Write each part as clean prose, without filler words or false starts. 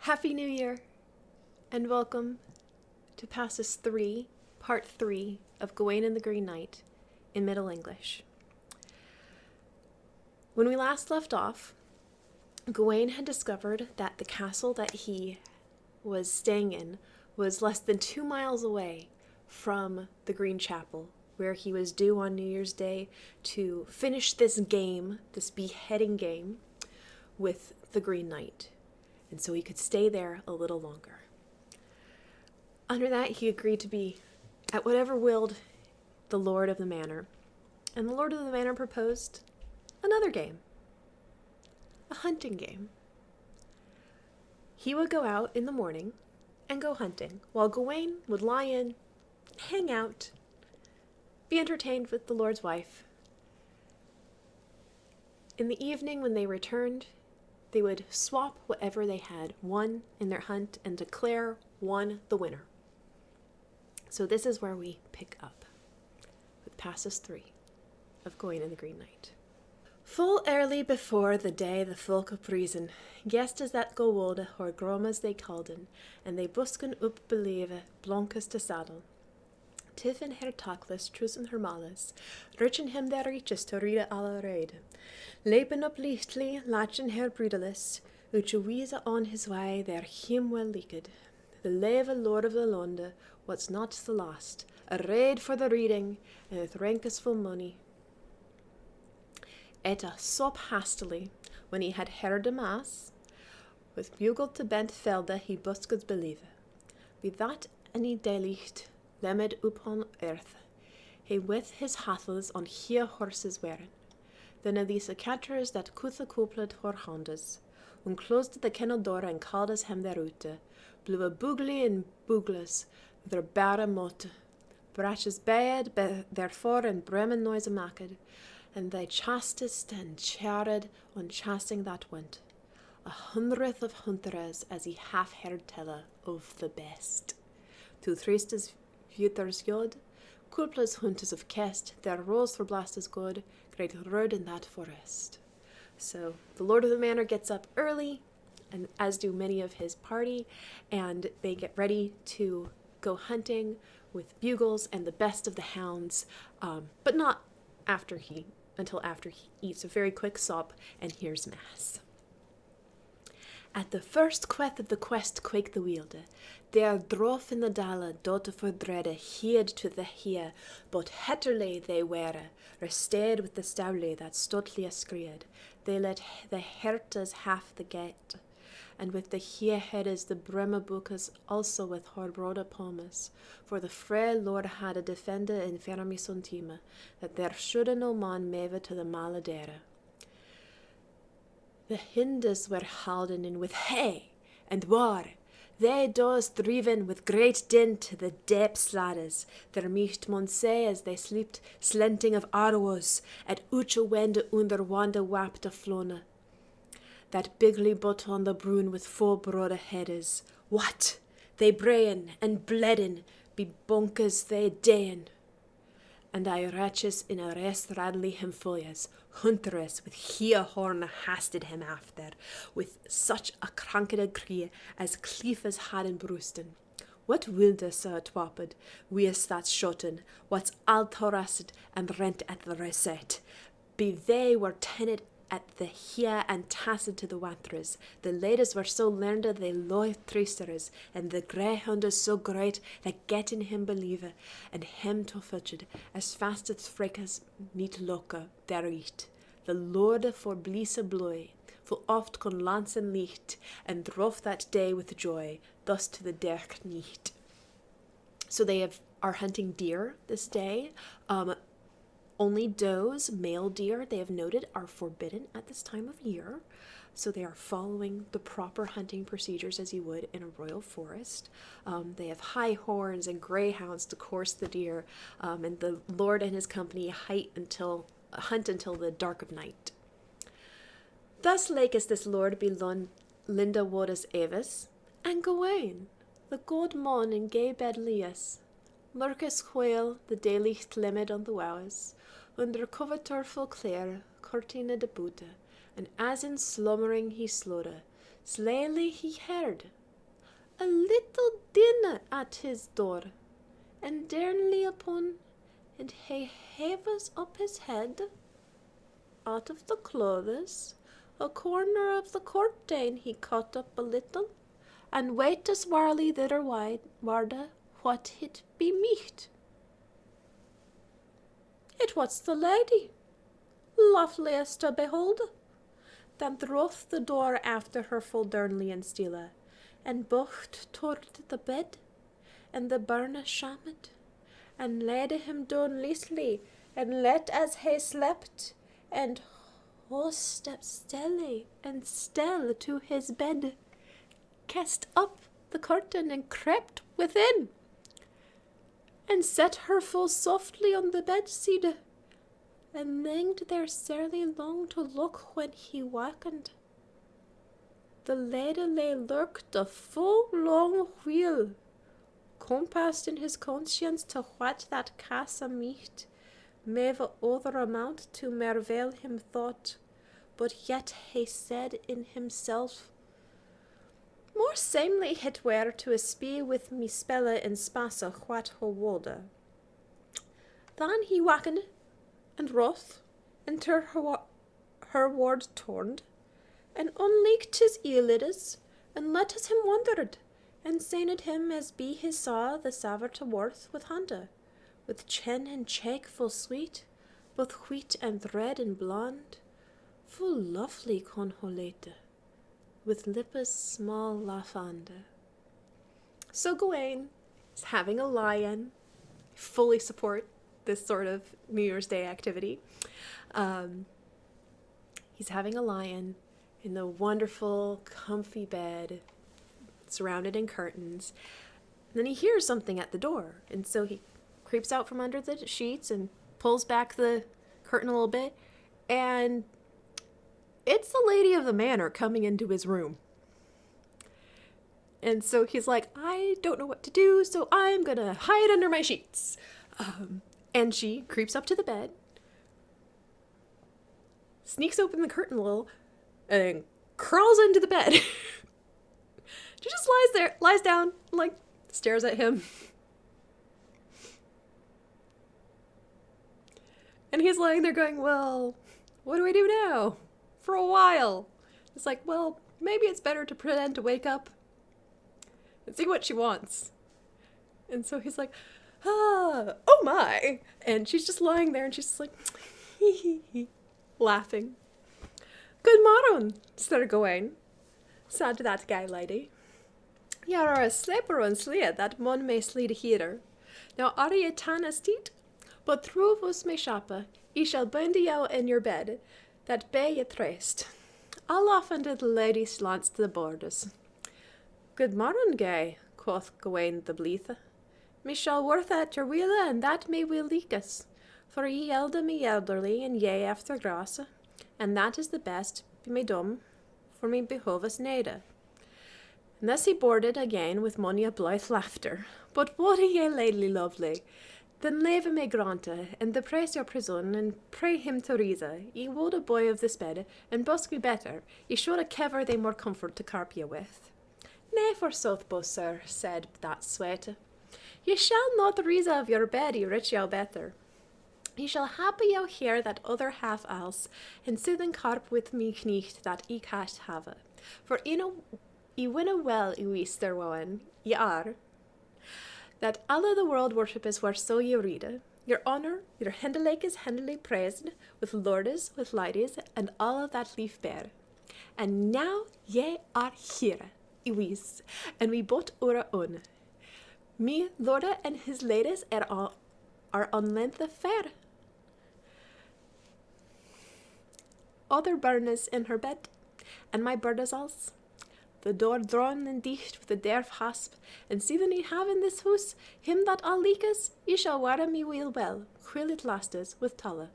Happy New Year, and welcome to Passus 3, Part 3 of Gawain and the Green Knight in Middle English. When we last left off, Gawain had discovered that the castle that he was staying in was less than 2 miles away from the Green Chapel, where he was due on New Year's Day to finish this game, this beheading game, with the Green Knight. And so he could stay there a little longer. Under that, he agreed to be at whatever willed the Lord of the Manor. And the Lord of the Manor proposed another game. A hunting game. He would go out in the morning and go hunting, while Gawain would lie in, hang out, be entertained with the Lord's wife. In the evening, when they returned, they would swap whatever they had won in their hunt and declare one the winner. So this is where we pick up with Passus 3 of Gawain and the Green Knight. Full early before the day the folk of Prison, guessed as that go wolde, or gromas they calden, and they busken up believe blonkes to saddle. Tiffin her taklis, trusen her malas, richen him their reaches to read alle rede. Lepen up lichtly, lachen her brudalis, uche wiese on his way, there him well leaked. The leve lord of the londe, what's not the last, a raid for the reading, and with rankes full money. Etta sop hastily, when he had heard the mass, with bugle to bent velde he buskes believe. With that any daylicht, lemed upon earth, he with his hathels on here horses weren. Then of these catchers that kuthe couplet hor hondes, closed the kennel door and called us hem der ute, blew a boogly and boogles, their bare motte, braches bad, therefore and bremen noise maked, and they chastest and chared on chasing that went. 100th of hunteres as he half heard tella of the best. To tristes Vutters jod, culplas huntes of kest, their rose for blastes god, great rud in that forest. So the Lord of the Manor gets up early, and as do many of his party, and they get ready to go hunting with bugles and the best of the hounds, but not until after he eats a very quick sop and hears mass. At the first queth of the quest quake the wielde, there drof in the dale dote for dreade heed to the heer, but hetterly they were, restead with the stowley that stotly screed, they let the hertas half the gate, and with the heer heades the bremme bucas also with her broade pomes, for the frail lord had a defende in fermi sontime, that there shoulde no man meve to the maladere. The hindes were halden in with hay and war, they does driven with great dint the depths ladders, their mecht mon say as they slept slenting of arrows, at uche wende under wande wapte flone. That bigly butt on the brune with full broade heades, what? They brayen and bledden, be bonkers they dayen. And I ratches in a rest radly him folias, hunteress with here horn hasted him after, with such a cranked crie as Cleefas had in Brusten. What wilde Sir Twapped, wees that shotten, what's all thorassed and rent at the reset. Be they were tened at the here and tasted to the wantress. The ladies were so learned they loy tristeres, and the greyhoundes so great that get in him believe, and him to fetched, as fast as frekas meet loca der eat. The Lord for bliese bloy, full oft con lance and licht, and drof that day with joy, thus to the derk nicht. So they are hunting deer this day. Only does, male deer, they have noted, are forbidden at this time of year. So they are following the proper hunting procedures as you would in a royal forest. They have high horns and greyhounds to course the deer, and the lord and his company hunt until the dark of night. Thus lakes this lord be Linda Wodas Avis, and Gawain, the god mon in gay bed lias, lurkes whale the daylicht limit on the wows, under coverture full clear, cortina de bute, and as in slumbering he slode, Slyly he heard a little din at his door, and dernly upon, and he heaves up his head. Out of the clothes, a corner of the curtain he caught up a little, and wait as warly thither warda what it be meet. It was the lady, loveliest to behold, that droth the door after her full dernly and stila, and bocht toward the bed, and the burna shamed, and laid him down leasely, and let as he slept, and ho stepped stilly and still to his bed, cast up the curtain and crept within, and set her full softly on the bedseed, and linged there sairly long to look when he wakened. The lady lay lurked a full long wheel, compassed in his conscience to what that casa meet, may the other amount to merveil him thought, but yet he said in himself, more samely it were to espy with me spelle in spasse what ho wolde. Then he wakened, and wroth, and ter her ward turned, and unleaked his eyelids, and let us him wondered, and sained him as be he saw the saver to worth with handa, with chin and cheek full sweet, both wheat and red and blonde, full lovely conholete, with lippes small lafande. So Gawain is having a lie-in. Fully support this sort of New Year's Day activity. He's having a lie-in in the wonderful, comfy bed, surrounded in curtains. And then he hears something at the door, and so he creeps out from under the sheets and pulls back the curtain a little bit, and it's the lady of the manor coming into his room. And so he's like, I don't know what to do, so I'm gonna hide under my sheets. And she creeps up to the bed, sneaks open the curtain a little, and crawls into the bed. She just lies down, like, stares at him. And he's lying there going, well, what do I do now? For a while. It's like, well, maybe it's better to pretend to wake up and see what she wants. And so he's like, oh my. And she's just lying there and she's just like, laughing. Good morrow, Sir Gawain, said that gay lady. You are a sleeper on slea that one may sleed here. Now are ye tan esteet? But through vos me shapa, ye shall bind you in your bed, that be ye traced. I'll often did the lady slants to the borders. Good morrow, gay, quoth Gawain the Bleeth. Me shall worth at your wheel, and that may will leak us. For ye elde me elderly, and ye after grass, and that is the best, be me dumb, for me behove us nede. And thus he boarded again with mony a blithe laughter. But what are ye ladly lovely? Then leve me granta, and the praise your prison, and pray him to Teresa, ye would a boy of this bed, and busk me better, ye should a kever they more comfort to carp ye with. Nay, forsooth, bo sir, said that sweat. Ye shall not Teresa of your bed, ye rich you better. Ye shall happy you here that other half else, and sit and carp with me knecht that ye can't have. For ye winna well, Louise der woman, ye are, that alla the world worship is where so ye read. Your honour, your hendelake is hendelly praised, with lordes, with ladies, and all of that leaf bear. And now ye are here, Louise, and we both ura on. Me, lorde, and his ladies are on length of fair. Other burnes in her bed, and my burdes als. The door drawn and dicht with a derf hasp, and see that ye have in this house him that all leakes, ye shall ware me well, while it lastes with tulle.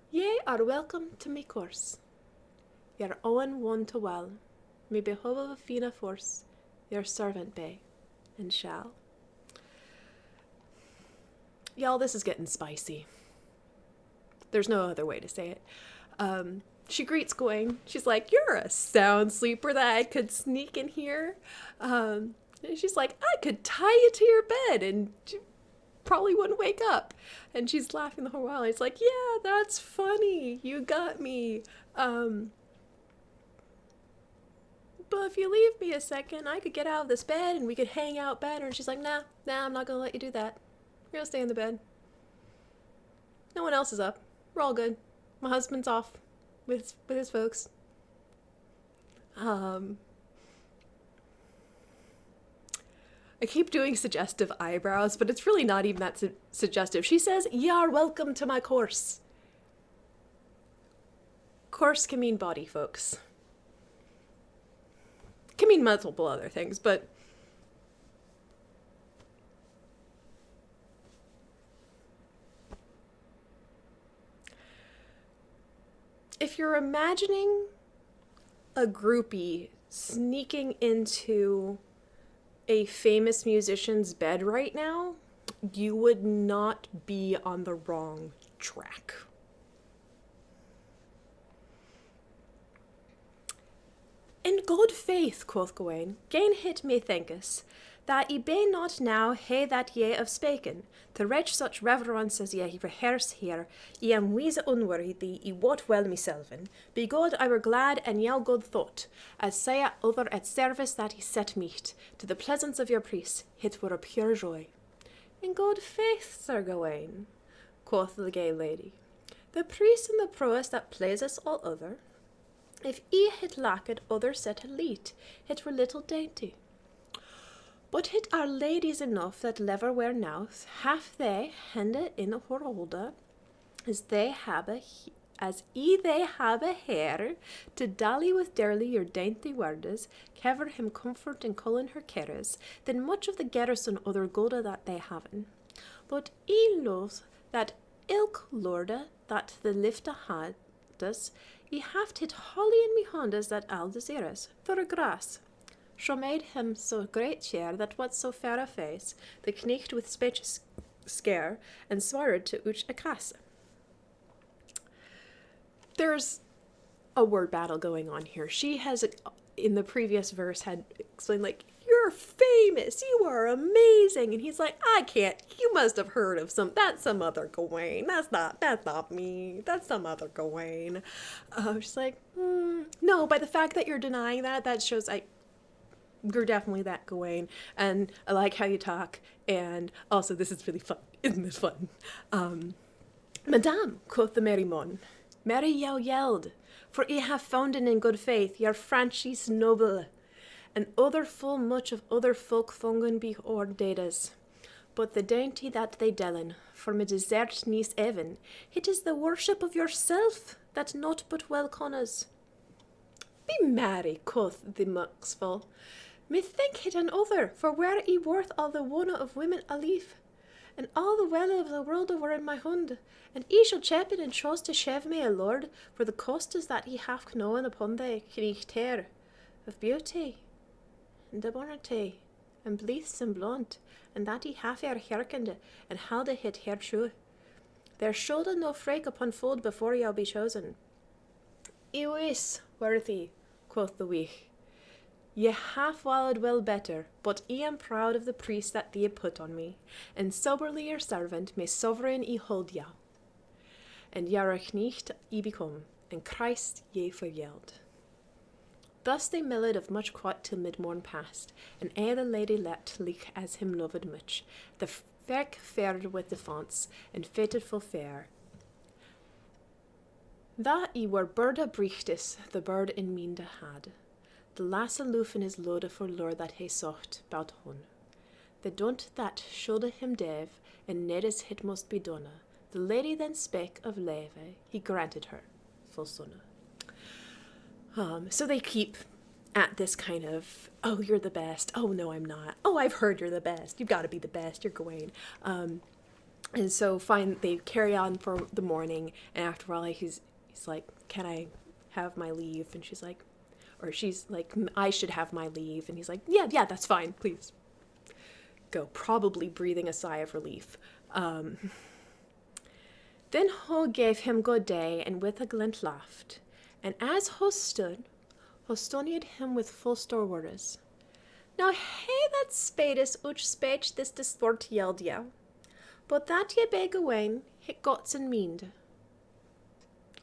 Ye are welcome to me course. Your owen won to well, me behove of a fina force, your servant be, and shall. Y'all, this is getting spicy. There's no other way to say it. she greets Gawain. She's like, "You're a sound sleeper that I could sneak in here." And she's like, "I could tie you to your bed and you probably wouldn't wake up." And she's laughing the whole while. He's like, "Yeah, that's funny. You got me. But if you leave me a second, I could get out of this bed and we could hang out better." And she's like, nah, I'm not gonna let you do that. You're gonna stay in the bed. No one else is up. We're all good. My husband's off with his folks. I keep doing suggestive eyebrows, but it's really not even that suggestive. She says, "You're welcome to my course." Course can mean body, folks. Can mean multiple other things, but if you're imagining a groupie sneaking into a famous musician's bed right now, you would not be on the wrong track. "In good faith," quoth Gawain, "gain hit me thinketh, that ye be not now hae that ye have spaken. To reach such reverence as ye rehearse here, ye am weese unworthy, ye wot well myselven. Be God I were glad and yell good thought, as say other at service that ye set meet. To the pleasance of your priest, it were a pure joy." "In good faith, Sir Gawain," quoth the gay lady, "the priest and the prowess that plays us all other. If he had lacked other set a leet, it were little dainty. But it are ladies enough that lever wear nouth, half they hende in a holder, as they have a hair to dally with dearly your dainty wordes, cover him comfort and cullen her cares, than much of the garrison other golda that they haven. But he loves that ilk lorde that the lifta had us, he haft hit holly in me hondas that all desirous, for a grass. Scho made him so great cheer that what so fair a face, the knecht with speech scare, and sweared to uch a casse. There's a word battle going on here. She has, in the previous verse, had explained, like, "You're famous, you are amazing," and he's like, "I can't, you must have heard of that's some other Gawain, that's not me, that's some other Gawain." She's like, "No, by the fact that you're denying that shows you're definitely that Gawain, and I like how you talk, and also this is really fun, isn't this fun?" "Madame," quoth the merry mon, "merry yow yelled, for ye have founden in good faith your Franchise noble, and other full much of other folk thungen be ordades. But the dainty that they dellen, for me desert niece even, it is the worship of yourself that not but well connas." "Be merry," quoth the muxful, "me think it an other, for were he worth all the wona of women alive, and all the well of the world were in my hund, and he shall chapin and trust to shev me a lord for the costas that he hath known upon the crichter of beauty, and bonity, and blithe and blunt, and that he hath hearkened, and halde hit her true. There shoulda no frake upon fold before you'll be chosen." "Iwis, worthy," quoth the weak, "ye have walled well better, but I am proud of the priest that thee put on me, and soberly your servant may sovereign I hold ya. And your knecht I become, and Christ ye forgeld." Thus they milled of much quat till mid-morn past, and aye the lady let leak as him loved much. The feck fared with the fonts, and fated full fair. That I were birda brichtis, the bird in minde had. The lass aloof in his lode for lure that he sought bout hun. The dunt that shoulda him dave, and nedis hit must be donna. The lady then spake of leve, he granted her full sonna. So they keep at this kind of, "Oh, you're the best. Oh, no, I'm not. Oh, I've heard you're the best. You've got to be the best. You're Gawain." And so they carry on for the morning, and after a while he's like, "Can I have my leave?" And she's like, "I should have my leave." And he's like, yeah, that's fine, please go, probably breathing a sigh of relief. Then Ho gave him good day, and with a glint laughed, And as host stood, hostonied him with full store wordes. Now hey that spadis uch spech this distort yelled you, but that ye be Gawain, hit gots and meaned.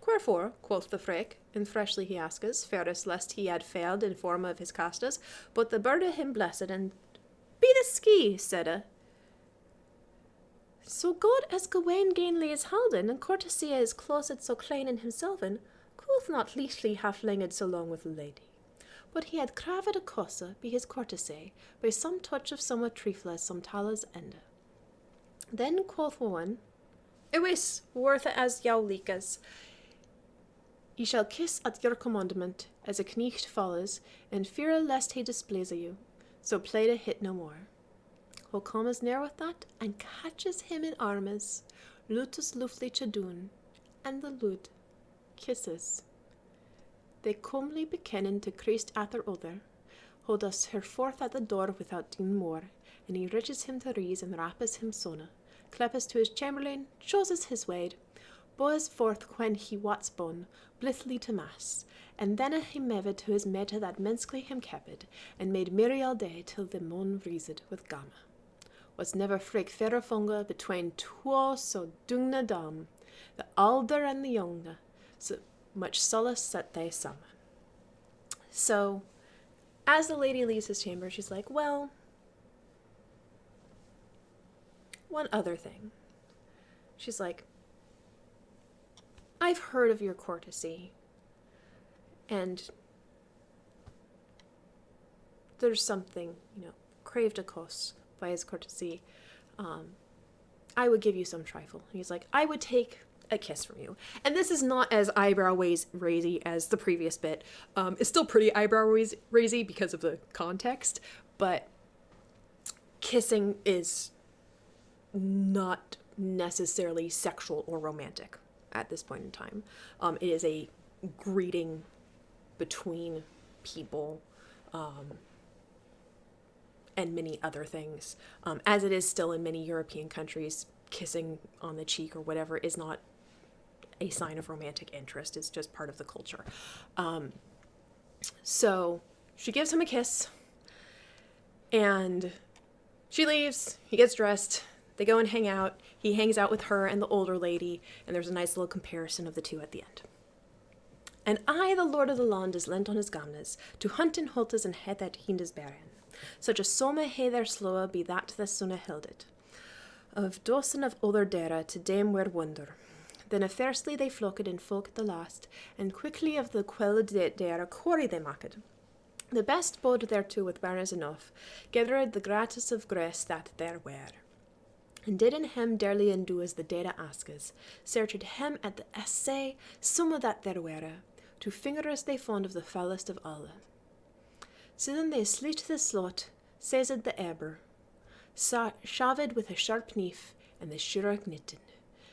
Wherefore, quoth the frake, and freshly he askes, fairest lest he had failed in form of his castas, but the bird of him blessed, and be the ski, said so good as Gawain gainly is halden, and courtesy is closet so clain in himself, and quoth not leastly half langed so long with a lady. But he had craved a cosa be his courtesy, by some touch of somewhat trifle as some talas ende. Then quoth one, Iwis, worth as yow leakas, ye shall kiss at your commandment, as a knecht follows, and fear lest he displease you, so play to hit no more. Who comes near with that, and catches him in armes, lutus luftly chadun, and the lud kisses. They comely bekennen to Christ at their other, hold us herforth at the door without doing more, and he riches him to rees and rappes him sona, kleppes to his chamberlain, chooses his wade, boas forth when he wats bon, blithely to mass, and then he mevid to his meta that menskly him kepped, and made merry all day till the moon reased with gamma. Was never frake fairer funga between twa so dungna dam, the alder and the younga, so much solace set they sum. So, as the lady leaves his chamber, she's like, well, one other thing. She's like, I've heard of your courtesy, and there's something, craved a cos by his courtesy. I would give you some trifle. And he's like, I would take a kiss from you. And this is not as eyebrow-raisy as the previous bit. It's still pretty eyebrow-raisy because of the context, but kissing is not necessarily sexual or romantic at this point in time. It is a greeting between people, and many other things. As it is still in many European countries, kissing on the cheek or whatever is not a sign of romantic interest. It's just part of the culture. So she gives him a kiss, and she leaves. He gets dressed. They go and hang out. He hangs out with her and the older lady, and there's a nice little comparison of the two at the end. And I, the lord of the land, is lent on his gamnas, to hunt in hultas and het at hindes baron. Such a soma he their sloa be that the sunna held it. Of dosen of other dera to dame were wonder. Then afairsely they flocked and folk the last, and quickly of the quelled dera quarry they maked. The best bode thereto with barnes enough, gathered the gratis of grace that there were. And did in him dearly undo as the data asks, searched him at the essay, some of that there were, to fingers they fond of the foulest of all. So then they slit the slot, seized the eber, shaved with a sharp knife, and the shirach knitten.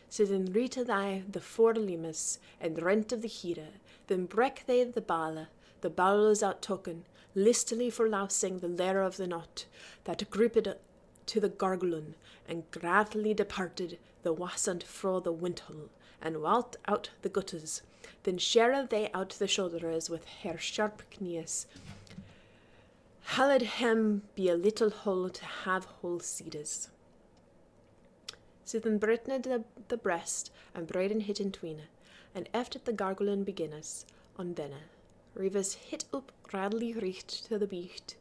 So then rita they the four limas, and rent of the hira, then break they the bowels out token, listily for lousing the lair of the knot, that gripped to the gargulun, and grathly departed the wasant fro the winthole, and walt out the gutters. Then shared they out the shoulders with her sharp knees. Halled hem be a little hole to have whole seedes. So then britned the breast, and braiden hit in tween, and eft at the gargulun beginners, on thenne. Rivers hit up radly richt to the becht,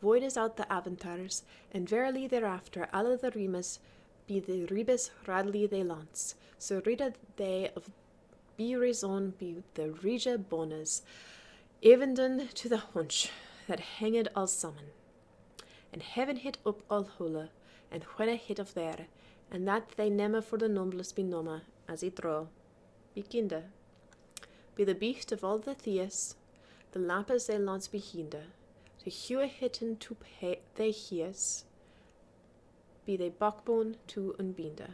void is out the aventars, and verily thereafter alle the rimas be the ribes radly they lance, so rida they of be raison be the regia bonas, evenden to the hunch, that hanged all summon. And heaven hit up all hula, and when a hit of there, and that they nema for the noblest be noma, as it draw, be kinda. Be the beast of all the theas, the lapas they lance be hinda, to hew a hitten to pay they hies, be they backbone to unbinda.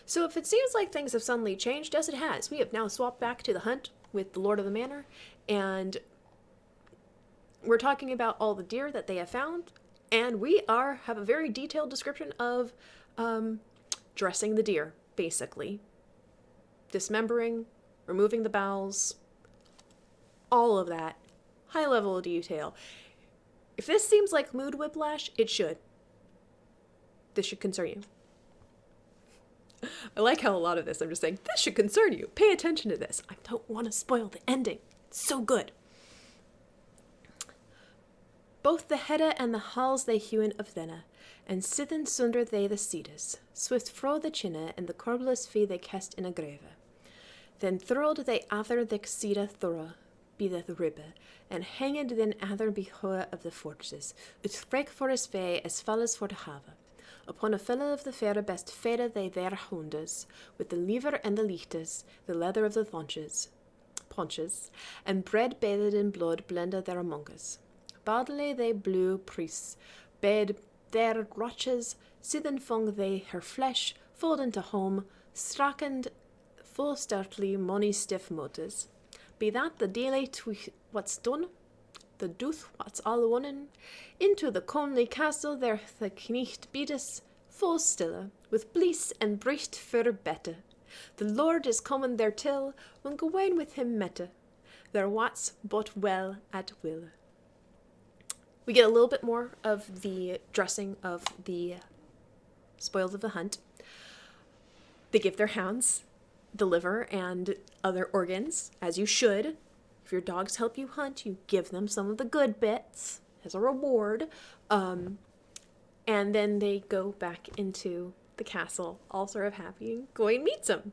So if it seems like things have suddenly changed, yes it has. We have now swapped back to the hunt with the Lord of the Manor, and we're talking about all the deer that they have found, and we have a very detailed description of dressing the deer, basically. Dismembering, removing the bowels, all of that. High level of detail. If this seems like mood whiplash, it should. This should concern you. I like how a lot of this, I'm just saying, this should concern you. Pay attention to this. I don't want to spoil the ending. It's so good. Both the hedda and the halls they hewen of thinna, and sithen sunder they the cedars, swift fro the chinna, and the corbless fee they kest in a grave. Then thrilled they ather the cedar thorough, be the ribbe, and hanged then ather behoa of the fortresses, ut frek for his fee as falles for the have. Upon a fellow of the fair best fede they their houndes, with the lever and the lichtes, the leather of the paunches, and bread bathed in blood blended there among us. Badly they blew priests, bed their roches, sithen fung they her flesh, fold into home, strackened full startly money stiff motes. Be that the daily what's done, the doth what's all wonnen, into the comely castle there the knecht beatus, full stille, with blease and bricht fur bette. The Lord is comen there till, when Gawain with him mette, there wats but well at will. We get a little bit more of the dressing of the spoils of the hunt. They give their hounds the liver and other organs, as you should. If your dogs help you hunt, you give them some of the good bits as a reward. And then they go back into the castle, all sort of happy, and Gawain meets him.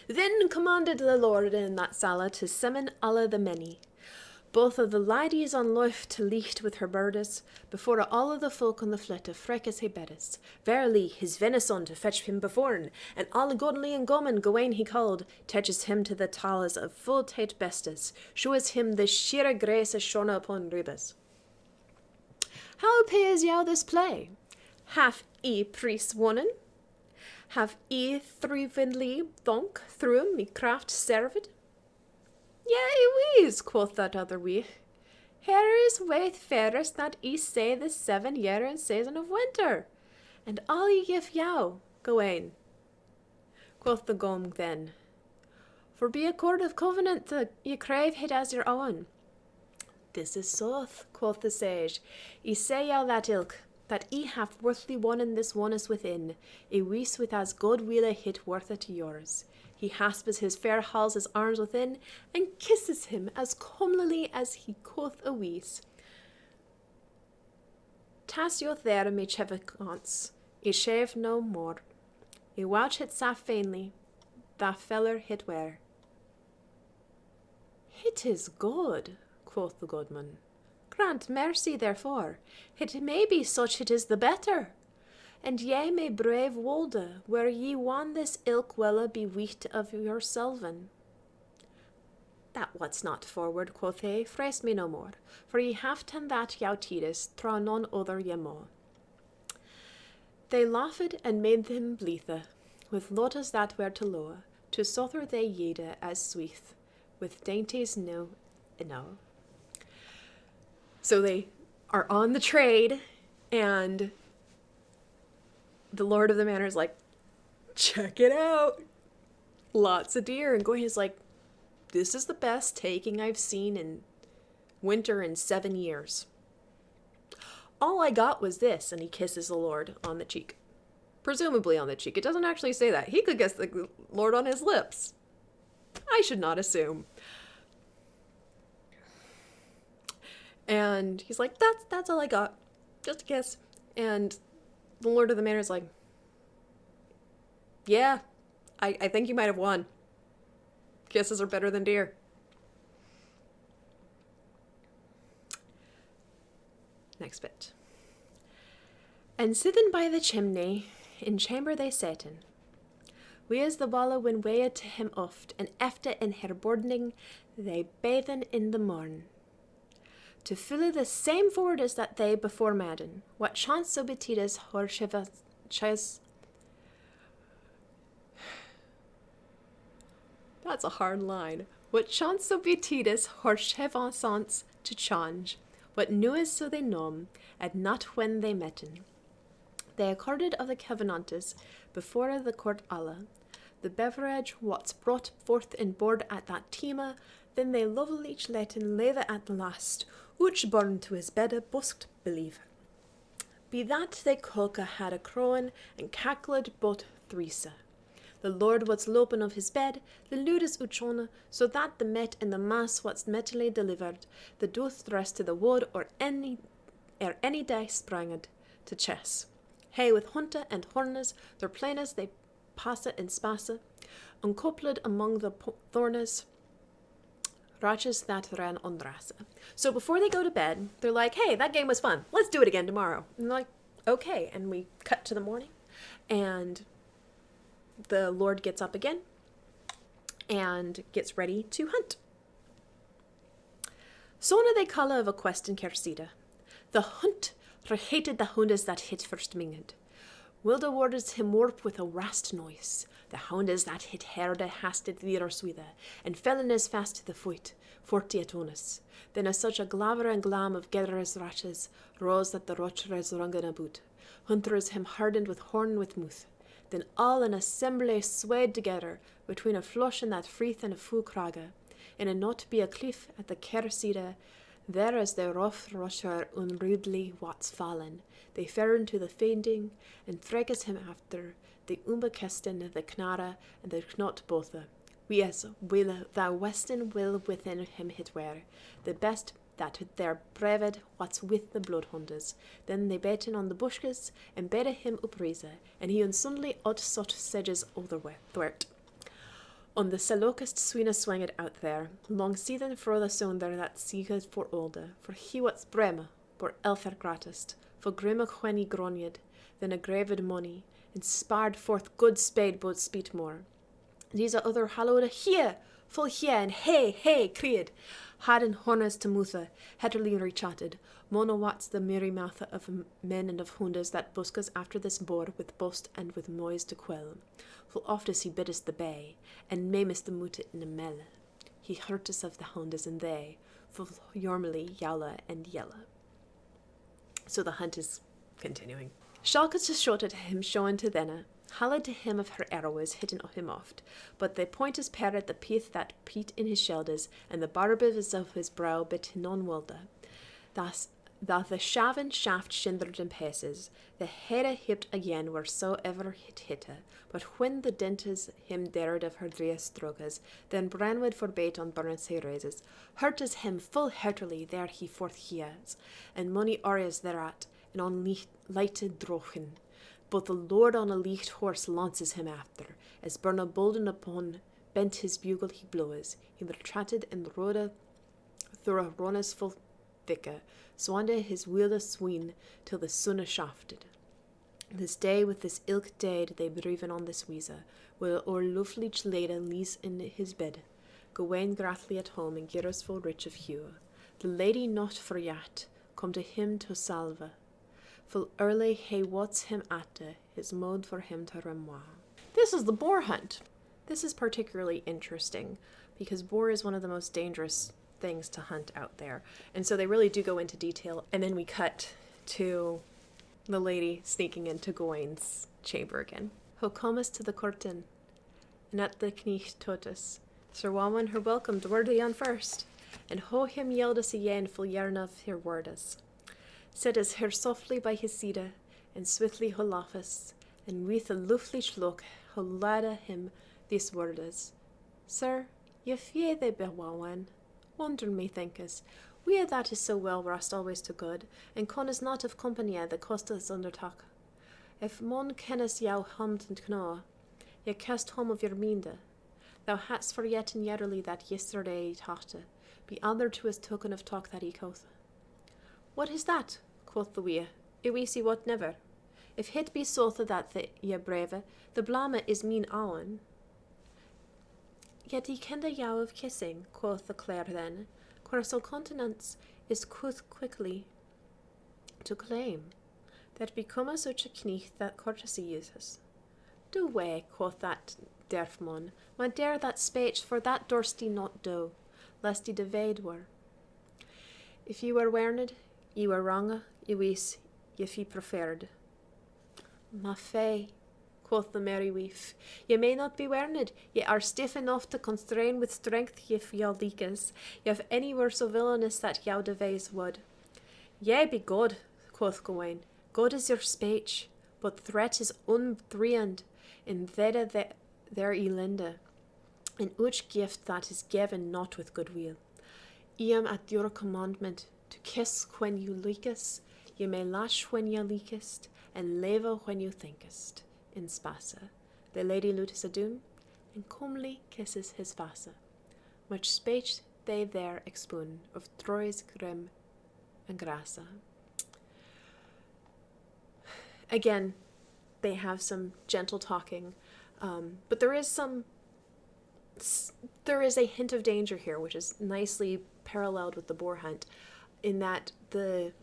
Then commanded the Lord in that sala to summon alla the many, both of the ladies on life to licht with her birdes, before all of the folk on the flette frekes he beddes. Verily, his venison to fetch him beforn, and all godly and goman Gawain he called, teches him to the talas of full tate bestes, shows him the sheer grace shone upon ribes. How pays yow this play? Have e priests wonnen? Have e thrivenly thonk through me craft served? Yea, wees, quoth that other wee. Here is waith fairest that ye say this 7 year and season of winter, and all ye give yow, Gawain. Quoth the gom then, for be a cord of covenant that ye crave it as your own. This is soth, quoth the sage, ye say yow that ilk, that ye have worthly wonnen this onus within, a wees with as good weela hit worth it to yours. He haspes his fair halls his arms within, and kisses him as comelily as he quoth a wees. Tas yoth there me chevicons, I shave no more. I wouch hit sa fainly, that feller hit where. It is good, quoth the goodman. Grant mercy therefore, it may be such it is the better. And ye may brave wolde, where ye won this ilk wella be weet of yourselven. That what's not forward, quoth he, phrase me no more, for ye have ten that yow tidis, thra none other ye mo. They laughed and made him blithe, with lotas that were to loa, to sother they yede as sweeth, with dainties no. So they are on the trade, and the Lord of the Manor is like, check it out. Lots of deer. And Gawain is like, this is the best taking I've seen in winter in 7 years. All I got was this. And he kisses the Lord on the cheek. Presumably on the cheek. It doesn't actually say that. He could kiss the Lord on his lips. I should not assume. And he's like, that's all I got. Just a kiss. And the Lord of the Manor is like, yeah, I think you might have won. Kisses are better than deer. Next bit. And sithen by the chimney, in chamber they saten. We as the walla when weighed to him oft, and efter in her bordning, they bathen in the morn. To fill the same ford as that they before madden, what chance so betidas hor chas. That's a hard line. What chance so betidas hor chevansants to change, what nuas so they nom, and not when they metten. They accorded of the covenantes before the court alla, the beverage what's brought forth in board at that tema, then they lovell each letten leve at the last, uch born to his bedde busked believe. Be that they kulka had a crowan and cackled both threesa. The Lord what's lopen of his bed, the ludes uchona, so that the met in the mass what's metally delivered, the doth rest to the wood or any day spranged to chess. Hey with hunte and hornes, their plaines they passe and spasse, uncoupled among the thornes, ratches that ran on rasse. So before they go to bed, they're like, hey, that game was fun. Let's do it again tomorrow. And they're like, okay. And we cut to the morning, and the Lord gets up again and gets ready to hunt. Sona they calla of a quest in Kersida. The hunt hated the houndes that hit first minged. Wilda warded him warp with a rast noise. The houndes that hit herde hasted thir swithe, and fell in as fast to the foot, 40 at onus. Then as such a glaver and glam of gedderes ratches rose that the rocheres rungan about. Hunters him hardened with horn with mouth. Then all in assembly swayed together, between a flush and that freeth and a fu kraga, in a knot be a cliff at the Kersida. There as the rough rocher unrudely what's fallen, they fern to the fainting, and freges him after, the umbekesten, the knara, and the knot bothe. We as will thou weston will within him hit were, the best that there breved what's with the bloodhundes. Then they beten on the bushkes, and bede him uprise, and he unsundly odd such sedges otherwert. On the selokest swina swanged out there, long seethen for the sonder that seeketh for olde, for he what's brema, for elfer gratist, for grimme when gronjed, then a graved money, and sparred forth good spade both speed more. These other hallowed here, full here, and hey, creed, hadden hornes to mutha, hetterly rechatted, mono what's the merry mouth of men and of hundes that buskas after this boar with bust and with noise to quell. Full oft as he biddest the bay, and maimest the mutit in a melle. He hurtest of the houndes and they, full yormily yalla and yella. So the hunt is continuing. Shalka to shot at him showing to thena, hallad to him of her arrows hitten him oft, but they point his pair at the peath that peat in his sheldes, and the barbes of his brow bit non wilda. Thus that the shaven shaft shindered and passes, the hair hipped again wheresoever it hitte, but when the dentes him dared of her dreas strogas, then Branwood forbade on burns he raises, hurtes him full heartily there he forth hears, and money arias thereat, and on lighted drochen. But the Lord on a licht horse lances him after, as Burna bolden upon bent his bugle he blows, he retratted and rode through a ronas full thicke, swande his wheelde sween till the sunne shafted. This day with this ilk dade they bedriven on this wiese, will or luflich lede lies in his bed, Gawain grathly at home and Girus full rich of hue. The lady not for yat, come to him to salve, full early he wats him atte, his mode for him to remoire. This is the boar hunt. This is particularly interesting, because boar is one of the most dangerous things to hunt out there. And so they really do go into detail. And then we cut to the lady sneaking into Gawain's chamber again. Ho comest to the curtain, and at the kneech totus. Sir Gawain her welcomed worthy on first, and ho him yeldes again full yarn of her wordes. Set as her softly by his side, and swiftly ho laughs, and with a luftlich look ho lade him these wordes. Sir, ye fear they be Gawain. Wonder me thinkes, we that is so well rust always to good, and con is not of company that cost us undertak. If mon kennis jou humd and knaw, ye cast home of your minde. Thou hadst forget in yerly that yesterday tachte, be other to his token of talk that he quoth. What is that? Quoth the wee, we see what never. If hit be sothe that ye brave, the blame is mean owen. Yet he kende jou of kissing, quoth the Clare then, where so continence is cuth quickly to claim, that become such a kneech that courtesy uses. Do way, quoth that derfmon, my dare that speech, for that durst he not do, lest he devade were. If ye were werned, ye were wronge, ye wis, if ye preferred. Ma fay, quoth the merry wife. Ye may not be warned, ye are stiff enough to constrain with strength if yaw leakes. Ye have anywhere so villainous that yaw devise would. Yea, be God, quoth Gawain. God is your speech, but threat is unbreand in their elinde, in uch gift that is given not with goodwill. I am at your commandment, to kiss when you likest, ye may lash when ye likest, and leve when you thinkest. In Spassa, the lady lutes a doom, and comely kisses his vassa. Much spake they there expun of Troy's grim and grassa. Again, they have some gentle talking, but there is a hint of danger here, which is nicely paralleled with the boar hunt, in that the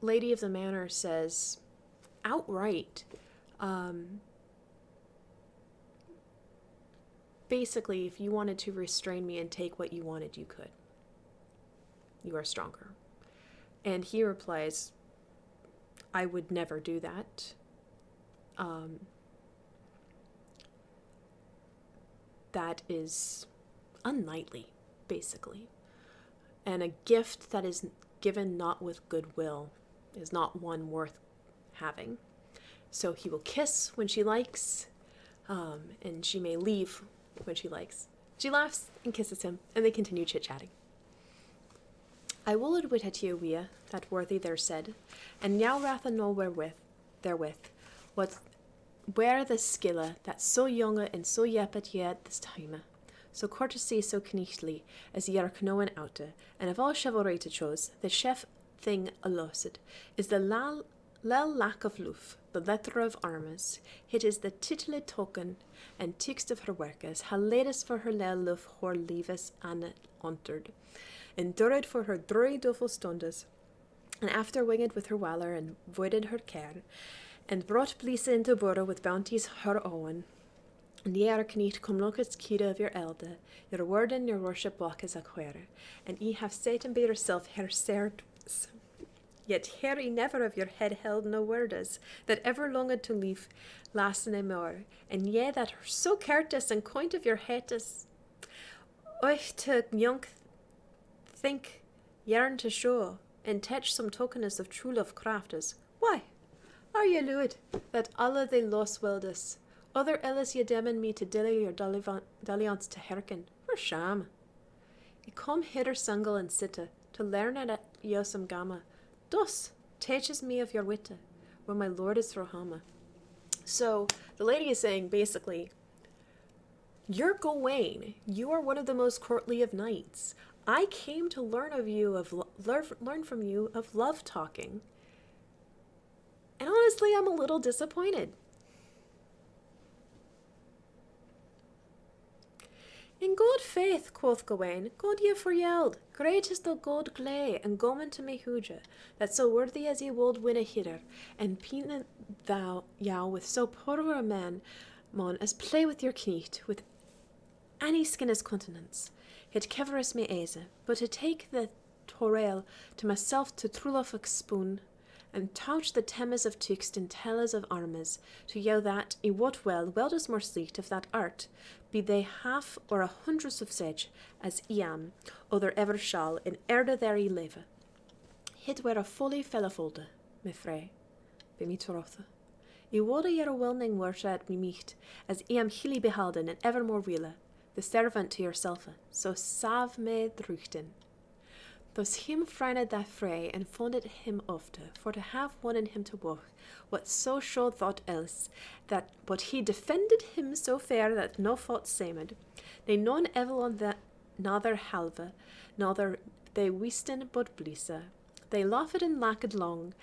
lady of the manor says outright, basically, if you wanted to restrain me and take what you wanted, you could. You are stronger. And he replies, I would never do that. That is unknightly, basically. And a gift that is given not with goodwill is not one worth having. So he will kiss when she likes, and she may leave when she likes. She laughs and kisses him, and they continue chit-chatting. I will adwit at you, wea, that worthy there said, and now rather know therewith, where the skille that so younge and so yepet ye at this time, so courtesy so knechtly, as ye are knowen oute, and of all chivalry to chose, the chef thing alosid, is the lel lack of loof, the letter of armes, it is the title token, and text of her workes, ha ladest for her lel loof hor leaves an onterd, endured for her drui duffel stundes, and after winged with her waller and voided her care, and brought Blisa into borough with bounties her own. And ye are kneet come lookest kida of your elde, your word and your worship walk is a quere, and ye have Satan be yourself her servants. Yet here ye never of your head held no wordes, that ever longed to leave lasten more, and ye that are so courteous and coint of your hetes, oich to young think yearn to show, and touch some tokeness of true love craftes. Why, are ye luid, that alle they los wildes, other illis ye demon me to dilly your dalliance to hearken, for sham. Ye come hither single and sitte, to learn at yosum gamma, dus teaches me of your witte, when my lord is Rohama. So the lady is saying basically, you're Gawain, you are one of the most courtly of knights. I came to learn from you of love talking. And honestly, I'm a little disappointed. In good faith, quoth Gawain, God ye for yeld, great is the god glay, and gomen to me huja, that so worthy as ye wold win a hitter, and peen thou yow with so poor a man, mon, as play with your kneet, with any skin as continence. It keveris me aise, but to take the torail to myself to trulof a spoon, and touch the temes of twixt and tellers of armes, to yow that, I wot well does more sleet of that art, be they half or a hundreds of sage, as I am, other ever shall, in erde there I live. Hit were a fully fellafolde, me frey, be me torothe. I wode yer a wilning worte at me meet, as I am hilly behalden and evermore wheele, the servant to yourself, so sav me druchten. Thus him freined that fray, and funded him ofte, for to have one in him to walk, what so show thought else, that but he defended him so fair that no fault samed. They none evil on that nother halve, nother they wisten but blisse. They laughed and lacked long,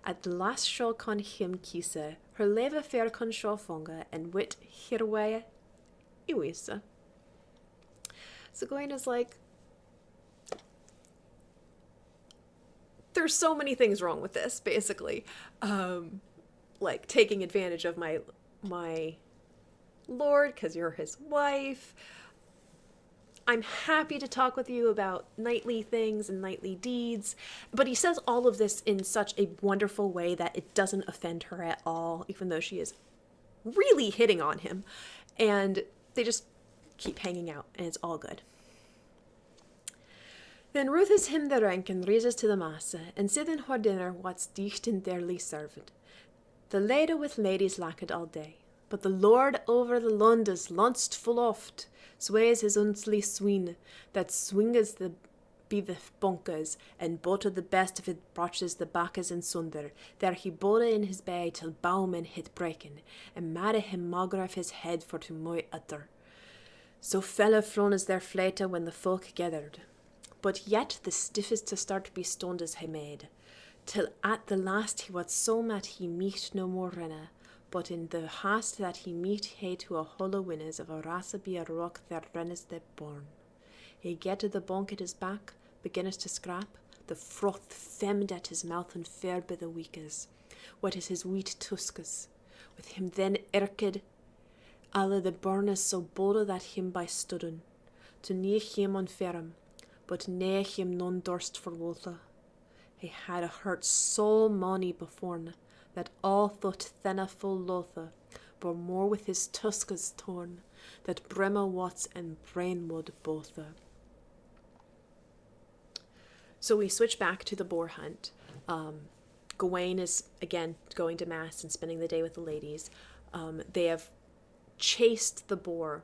at the last show con him kisse, her leve fair con show fonga, and wit hirway iwisse. So Gawain is like, there's so many things wrong with this, basically. Like taking advantage of my lord because you're his wife. I'm happy to talk with you about knightly things and knightly deeds. But he says all of this in such a wonderful way that it doesn't offend her at all, even though she is really hitting on him. And they just keep hanging out, and it's all good. Then Ruth is him the rank and raises to the massa, and sitting her dinner what's dicht and dearly served. The lady with ladies lacked all day, but the lord over the Londes launched full oft, sways his unsly sween, that swinges the be the bunkers, and both of the best of it brotches the backes in sunder. There he bode in his bay till bowmen hit breaking, and made him maugre of his head for to moy utter. So fell flown as their flete when the folk gathered. But yet the stiffest to start be stoned as he made, till at the last he was so mat he meet no more rinne, but in the hast that he meet he to a hollow winnes of a rasa be a rock there rinnes they born. He getted the bonk at his back, beginneth to scrap, the froth femmed at his mouth and fared by the weakes. What is his wheat tuskus? With him then irked, alle the burnes so bolde that him by studden, to neigh him on ferrum, but nae him none durst for wotha. He had a hurt so mony beforne, that all thought thenna full lotha, but more with his tuskus torn, that brimma wats and brainwood botha. So we switch back to the boar hunt. Gawain is, again, going to mass and spending the day with the ladies. They have chased the boar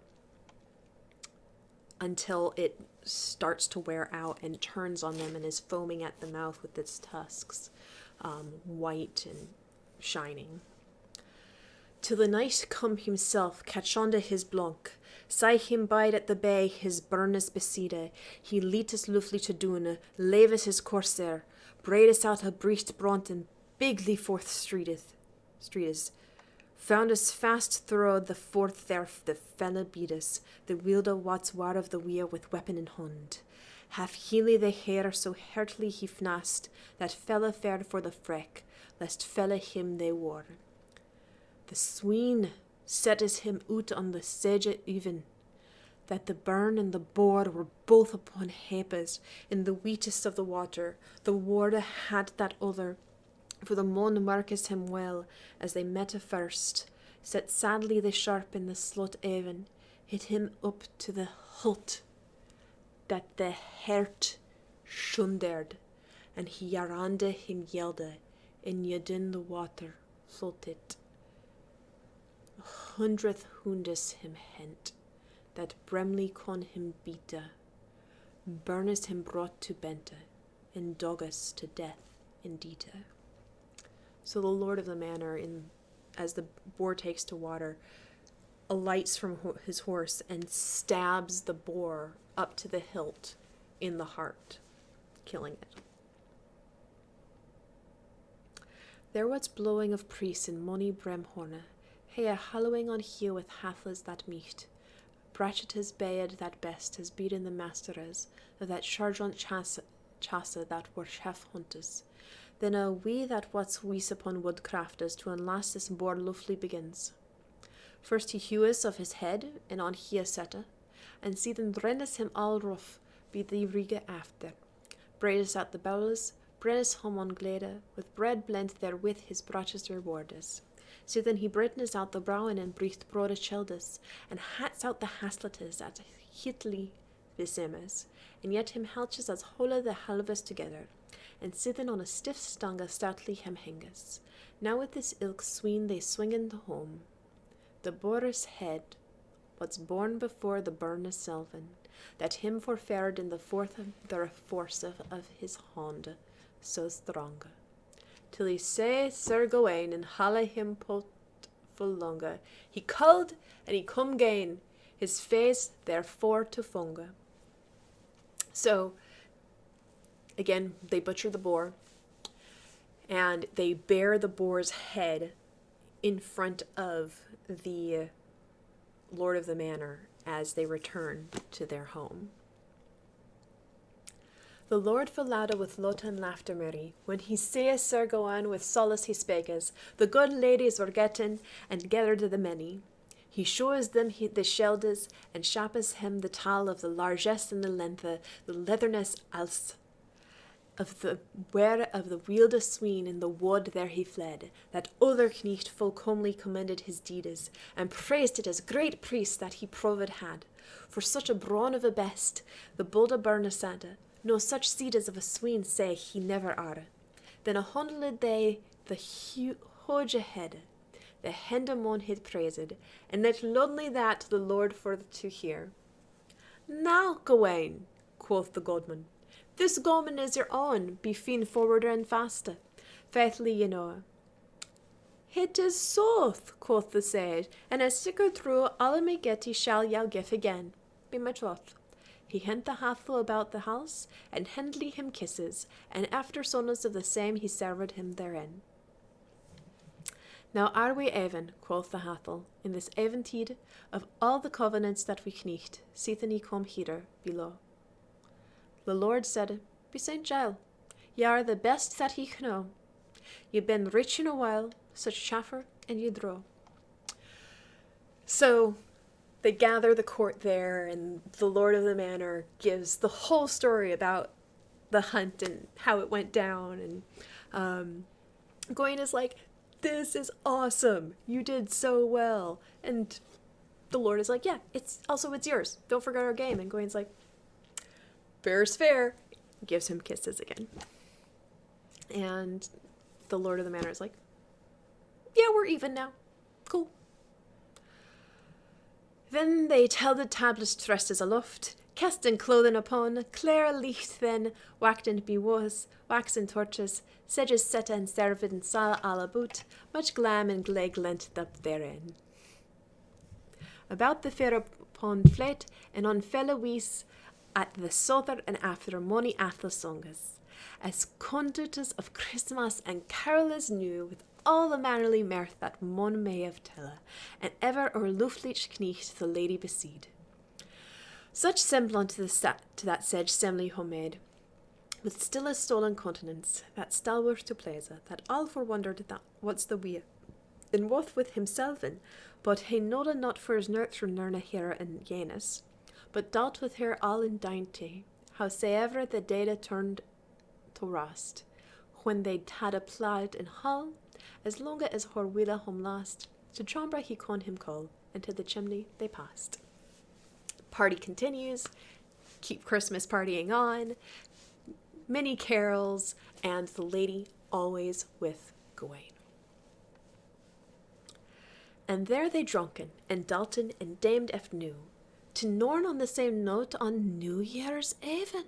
until it starts to wear out and turns on them and is foaming at the mouth with its tusks, white and shining. Till the knight come himself, catch onto his blunk, sae him bide at the bay his burnes beside, he leatus lufly to doon, levis his corsair, braidus out a brecht bront and bigly forth streetis, found us fast throwed the forth there the fella beatus, the wielder wats war of the weir with weapon in hand. Half heely the hair so heartily he fnast, that fella fared for the freck, lest fella him they wore. The sween settes him out on the sedge even, that the burn and the boar were both upon hapes in the wheatest of the water. The warder had that other, for the mon markes him well, as they met a first, set sadly the sharp in the slot even, hit him up to the hult, that the hert shundered, and he yarande him yelde, in yedin the water floated. 100th hundus him hent, that Bremley con him beata, burnes him brought to bente, and dogus to death indeeta. So the lord of the manor, as the boar takes to water, alights from his horse and stabs the boar up to the hilt in the heart, killing it. There was blowing of priests in mony bremhorne, hey a hallowing on here with hathlas that meet. Brachettas bayed that best has beaten the masteres, of that sergeant chassa that were chef hunters. Then a we that what's wees upon woodcrafters to unlast this boar luffly begins. First he hewes of his head, and on he setta, and see then rendes him all rough, be the riga after. Braides out the bowels, brennes hom on glede, with bread blent therewith his brachas rewardes. So then he brightens out the browen and breathed broad childes, and hats out the hasletes at hitly visemes, and yet him halches as hola the halves together, and sithen on a stiff stanga stoutly him henges. Now with this ilk sween they swingen to home. The boar's head, what's born before the burne selven, that him forfared in the fourth the force of his hand, so strong. Till he say Sir Gawain and halle him pot full longa. He culled and he come gain, his face therefore to funga. So, again, they butcher the boar, and they bear the boar's head in front of the lord of the manor as they return to their home. The lord Falada with lot and laughter merry, when he saith Sir Gawain with solace he spakes, the good ladies were getting, and gathered the many. He shows them the sheldes, and shappes him the tall of the largesse and the length, the leatherness else. of the wilde sween in the wood there he fled, that other knecht full comely commended his deedes, and praised it as great priest that he proved had. For such a brawn of a best, the bulde burne sade, no such seedes of a sween say he never are. Then a hundled they the hoge head, the hendemon hid praised, and let lonely that the Lord for to hear. Now, Gawain, quoth the godman, this goman is your own, be feen forwarder and faster. Faithfully ye know. It is soth, quoth the sage, and as sicker through alle me get he shall yell gif again. Be my troth. He hent the hathel about the house, and hendly him kisses, and after sonnes of the same he served him therein. Now are we even, quoth the hathel, in this eventide of all the covenants that we knecht, sithen ye come hither below. The Lord said, Be Saint Giles, ye are the best that ye know. Ye been rich in a while, such chaffer, and ye draw. So they gather the court there, and the Lord of the Manor gives the whole story about the hunt and how it went down. And Gawain is like, this is awesome. You did so well. And the Lord is like, yeah, it's yours. Don't forget our game. And Gawain's like, fair's fair. Gives him kisses again. And the Lord of the Manor is like, yeah, we're even now. Cool. Then they tell the tablets tresses aloft, casten clothing upon, clear licht then, wachten be was, waxen torches, sedges set and served and sal all about, much glam and gleg lent up therein. About the fair upon flet, and on fella wees, at the sother and after mony athel songes, as conductors of Christmas and carolers new, with all the mannerly mirth that mon may have tella, and ever or looflich knecht the lady besied. Such semblant to that sedge semly homemade, with still a stolen countenance, that stalwart to pleasure, that all for wondered that what's the way, and what with himself in, but he knowed not for his nurture nurna here in Janus, but dealt with her all in dainty, howsoever the data turned to rust, when they had applied in hall, as long as her willa home last, to chambra he con him call, and to the chimney they passed. Party continues, keep Christmas partying on, many carols, and the lady always with Gawain. And there they drunken, and Dalton and damed eft new, to norn on the same note on New Year's even.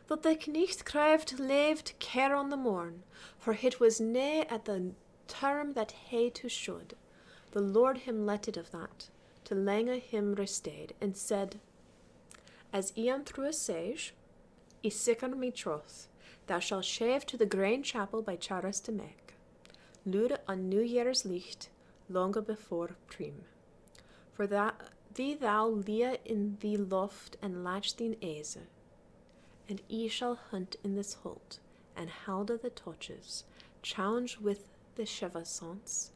That the knecht craved laved care on the morn, for it was nae at the term that he to should. The Lord him letted of that, to lange him restayed, and said, As Ian through a sage, I sicken me troth, thou shalt shave to the Grain Chapel by Charas to make, lude on New Year's licht, longe before prim. For that thee thou lie in thee loft and latch thine aze, and I shall hunt in this holt, and halde the torches, challenge with the chevasants,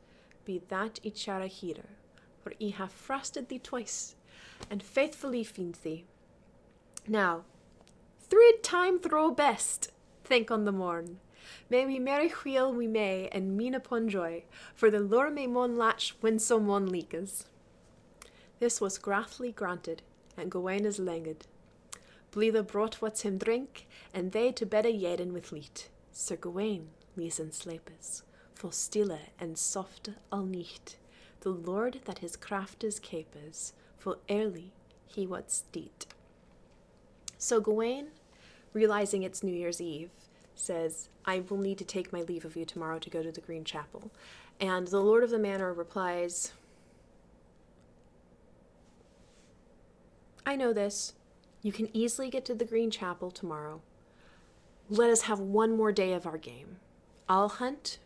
be that I chara here, for I have frosted thee twice, and faithfully fiend thee. Now, threed time throw best, think on the morn. May we merry wheel we may, and mean upon joy, for the lure may mon latch when some one leakes. This was grathly granted, and Gawain is langed. Blithe brought what's him drink, and they to bed jeden with leet. Sir Gawain lies in slapes, full stille and soft all nicht. The Lord that his craft is capes, full early he what's deet. So Gawain, realizing it's New Year's Eve, says, I will need to take my leave of you tomorrow to go to the Green Chapel. And the Lord of the Manor replies, I know this. You can easily get to the Green Chapel tomorrow. Let us have one more day of our game. I'll hunt.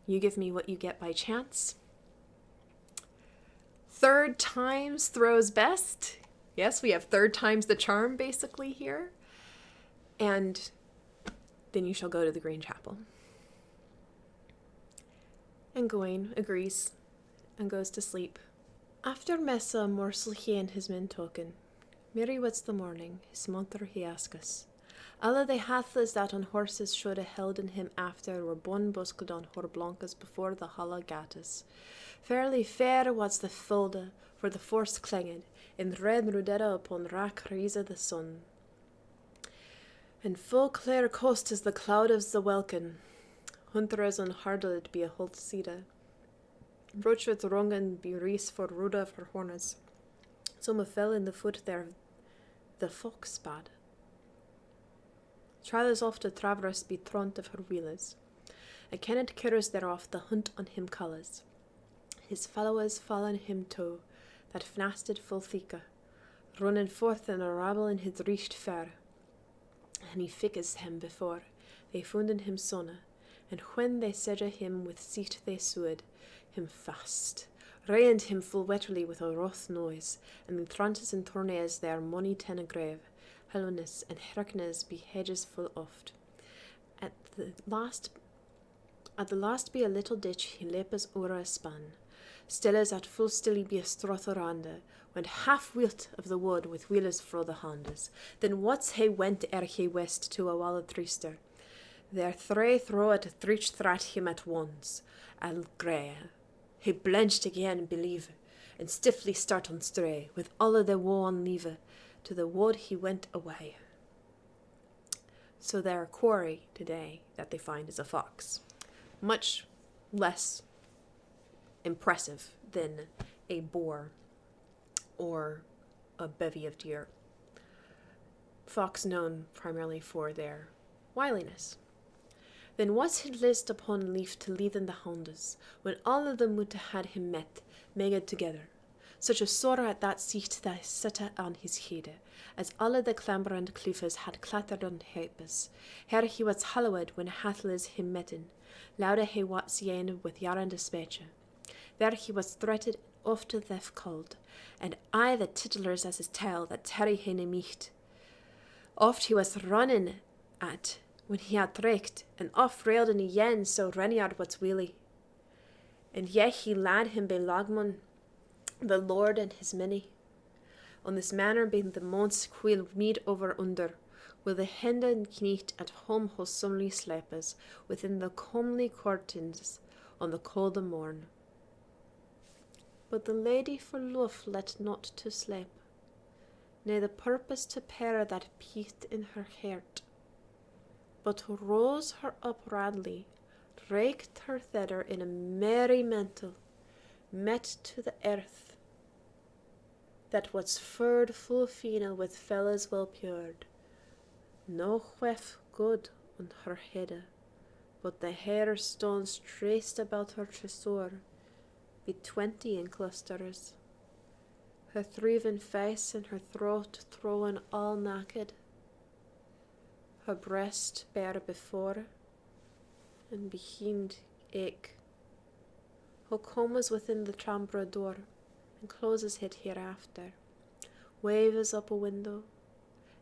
You give me what you get by chance. Third times throws best. Yes, we have third times the charm basically here. And then you shall go to the Green Chapel. And Gawain agrees and goes to sleep. After Messa morsel he and his men token. Merry what's the morning, his mother he asks. Alle the hathlas that on horses should have held in him after were bun busked on horblancas before the holla gatas. Fairly fair was the fulde, for the force clinged, in red rudera upon rack riza the sun. And full clear coast is the cloud of the welkin, hunters on hardlet be a holt sida. Roach with rongen be rees for ruda for hornes. Some fell in the foot there, the fox bad. Trials oft a traverse be tront of her wheelers. A kennet curres thereof the hunt on him colours. His followers fallen him toe, that fnasted full thika, running forth in a rabble in his reached fair. And he fickes him before, they funden him sonne, and when they sedge him with seat they sued, him fast, rained him full wetterly with a wroth noise, and the trantes and tourneys their money ten grave, hellowness and herknes be hedges full oft. At the last be a little ditch he lepes o'er a span, still as at full stilly be a strotherande, went half wilt of the wood with wheelers fro the handes. Then what's he went ere he west to a wall trister. There thray throw at thrich thrat him at once, al grey. He blenched again, believe, and stiffly start on stray, with all of the woe on leave, to the wood he went away. So their quarry today that they find is a fox, much less impressive than a boar or a bevy of deer. Fox known primarily for their wiliness. Then was he list upon leaf to lead in the houndes, when all of them would had him met, megad together. Such a sorrow at that seat that sette on his head, as alle the clamber and cliffes had clattered on hepes. Here he was hallowed when hathles him metten, louder he was yen with yarn despeche. There he was threated oft to death cold, and I the tittlers as his tail that terry hene micht. Oft he was running at when he had treked, and off railed in yen so Renyard was weally. And yet he lad him be Lagmon, the Lord and his many. On this manner being the months quil mead over under, will the henden kneet at home wholesomely slepes, within the comely curtains on the colde morn. But the lady for love let not to sleep, ne the purpose to pair that peathed in her heart, but rose her up radly, raked her thither in a merry mantle, met to the earth, that was furred full fina with fellas well pured, no whef good on her head, but the hair stones traced about her tresor, be 20 in clusters, her threven face and her throat thrown all naked, her breast bare before, and behind ache. Who comes within the chamber door, and closes it hereafter, waves up a window,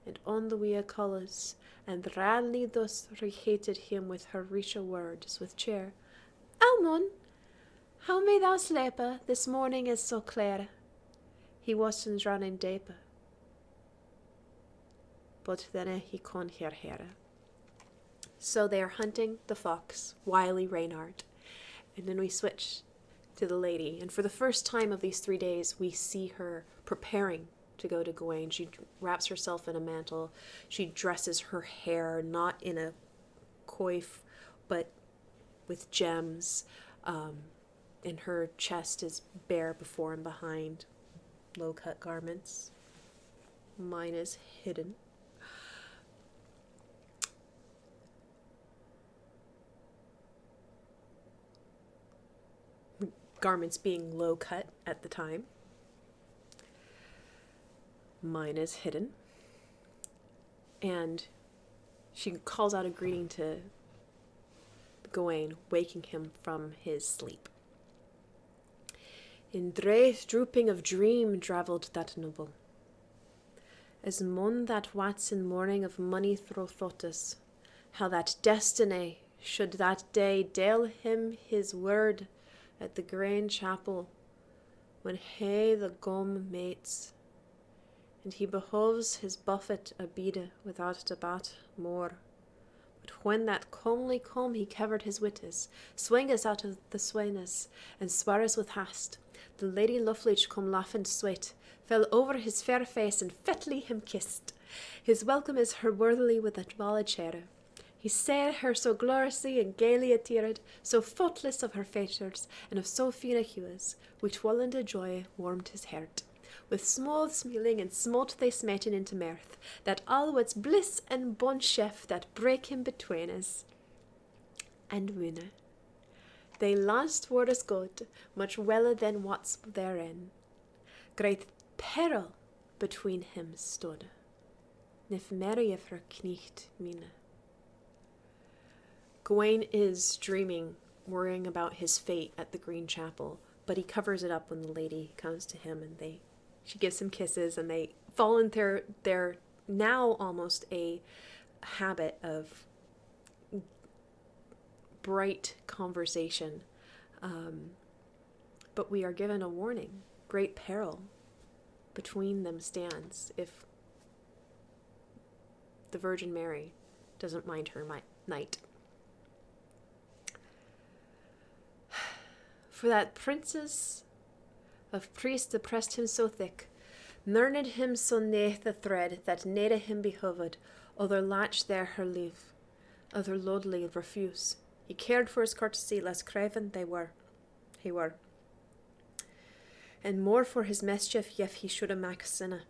and on the wee colours, and radly thus rehated him with her richer words, with cheer. Almon, how may thou sleep? This morning is so clear. He wasn't running deep, but then he con hear here. So they are hunting the fox, wily Reynard, and then we switch to the lady, and for the first time of these 3 days, we see her preparing to go to Gawain. She wraps herself in a mantle. She dresses her hair not in a coif, but with gems. And her chest is bare before and behind, low-cut garments. Mine is hidden. Garments being low-cut at the time. Mine is hidden. And she calls out a greeting to Gawain, waking him from his sleep. In dreith drooping of dream travelled that noble, as mon that wats in morning of money thro thotas, how that destiny should that day dale him his word at the Grain Chapel, when he the gum mates, and he behoves his buffet a bide without debat more. But when that comely come he covered his wittes, swingers out of the swaines, and swears with hast, the lady Luffleach come laughing sweet, fell over his fair face and fitly him kissed. His welcome is her worthily with a ballad chere. He said her so gloriously and gaily attired, so faultless of her features, and of so fine a hues, which wallende joy warmed his heart. With smooth smiling and smote they smeten into mirth, that all was bliss and bon chef that break him between us. And woone, they last were as good, much weller than what's therein. Great peril between him stood, nif merry of her knecht mine. Gawain is dreaming, worrying about his fate at the Green Chapel, but he covers it up when the lady comes to him, and she gives him kisses, and they fall into their now almost a habit of bright conversation. But we are given a warning: great peril between them stands if the Virgin Mary doesn't mind her knight. For that princess of priest oppressed him so thick, nurned him so nath the thread, that neda him behoved, other latch there her leave, other lordly refuse. He cared for his courtesy, less craven he were, and more for his mischief, yef he should have mak sinna,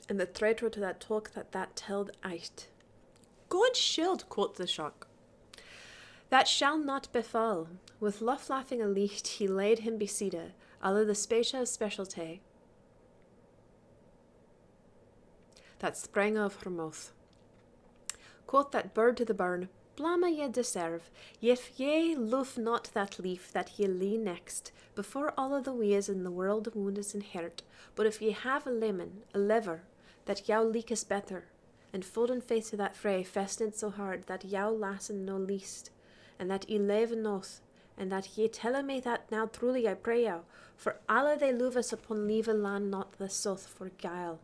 and the traitor to that talk that telled out. God shield, quoth the shock. That shall not befall. With luff laughing a licht, he laid him beside, alle the specia of specialty that sprang of her mouth. Quoth that bird to the burn, blama ye deserve, if ye love not that leaf that ye lee next, before all of the ways in the world wounds and hurt, but if ye have a lemon, a liver, that yow leakes better, and fold face to that fray, festin so hard, that yow lassen no least, and that ye lave noth, and that ye tell me that now truly I pray yow, for alle they love us upon leave land not the soth for guile.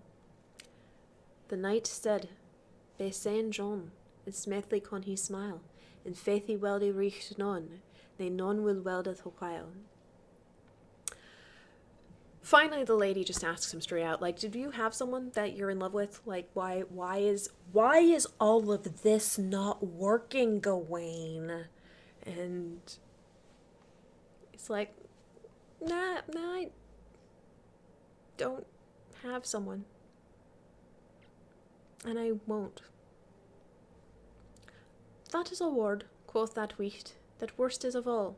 The knight said, Be Saint John, and smithly con he smile, and faith he welde riecht none, they none will welde the while. Finally, the lady just asks him straight out, like, did you have someone that you're in love with? Like, why is all of this not working, Gawain? And it's like, nah, I don't have someone. And I won't. That is a word, quoth that wight, that worst is of all.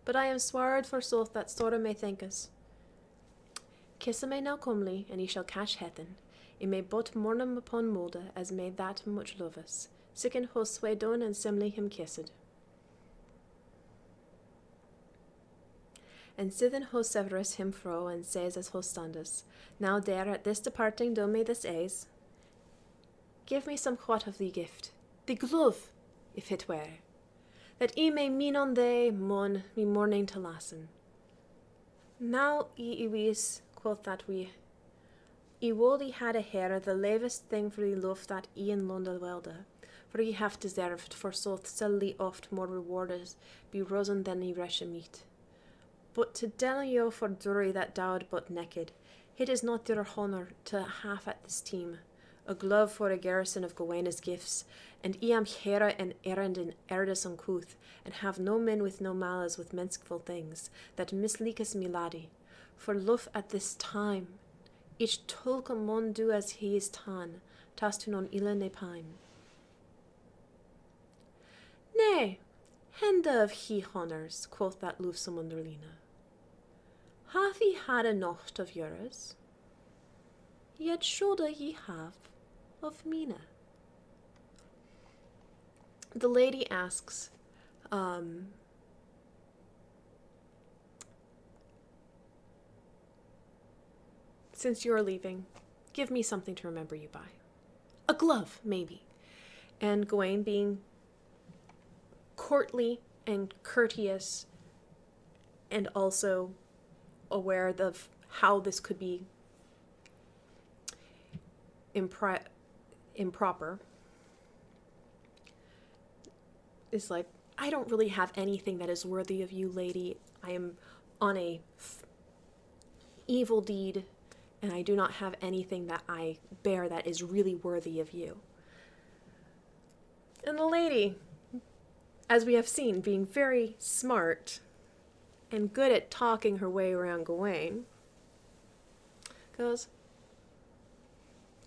But I am swarred for soth that sorrow may think us. Kiss me now comely, and he shall catch heathen. He may but mourn him upon molde, as may that much love us. Sicken hos sway done, and simly him kissed. And sithen hos Severus him fro, and says as hos standus, Now dare at this departing do me this aise. Give me some what of thee gift, the glove, if it were, that he may mean on they mon me morning to lassen. Now he wis, quoth that we, he wold he had a hair the lavest thing for the love that he in London welde, for he have deserved, for so silly oft more rewarded be rosen than he reshe meet. But to tell you for dury that dowd but naked, it is not your honour to half at this team. A glove for a garrison of Gawain's gifts, and I am here and errand in erdis uncouth, and have no men with no malice with menskful things, that misleakes me laddie. For love at this time, each tulke mon do as he is tan, tas to non ille ne pine. Nay, hende of he honours, quoth that loofsome underlina. Have ye had a nocht of yours? Yet shoulde ye have of Mina. The lady asks, since you're leaving, give me something to remember you by. A glove, maybe. And Gawain, being courtly and courteous and also aware of how this could be improper, is like, I don't really have anything that is worthy of you, lady. I am on a evil deed, and I do not have anything that I bear that is really worthy of you. And the lady, as we have seen, being very smart and good at talking her way around Gawain, goes,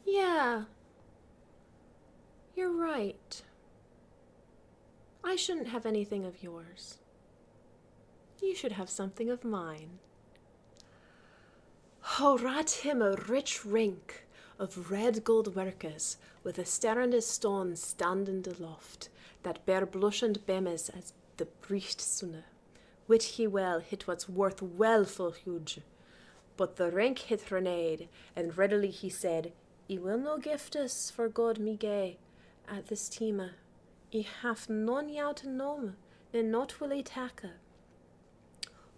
yeah, you're right. I shouldn't have anything of yours. You should have something of mine. Ho rat him a rich rink of red gold workers, with a sterrende stone standing aloft, that bare blushend bemes as the bricht sunne. Wit he well hit what's worth well full huge. But the rank hit renade, and readily he said, I will no gift us for God me gay, at this time. I have none jou to nome, ne not will I take.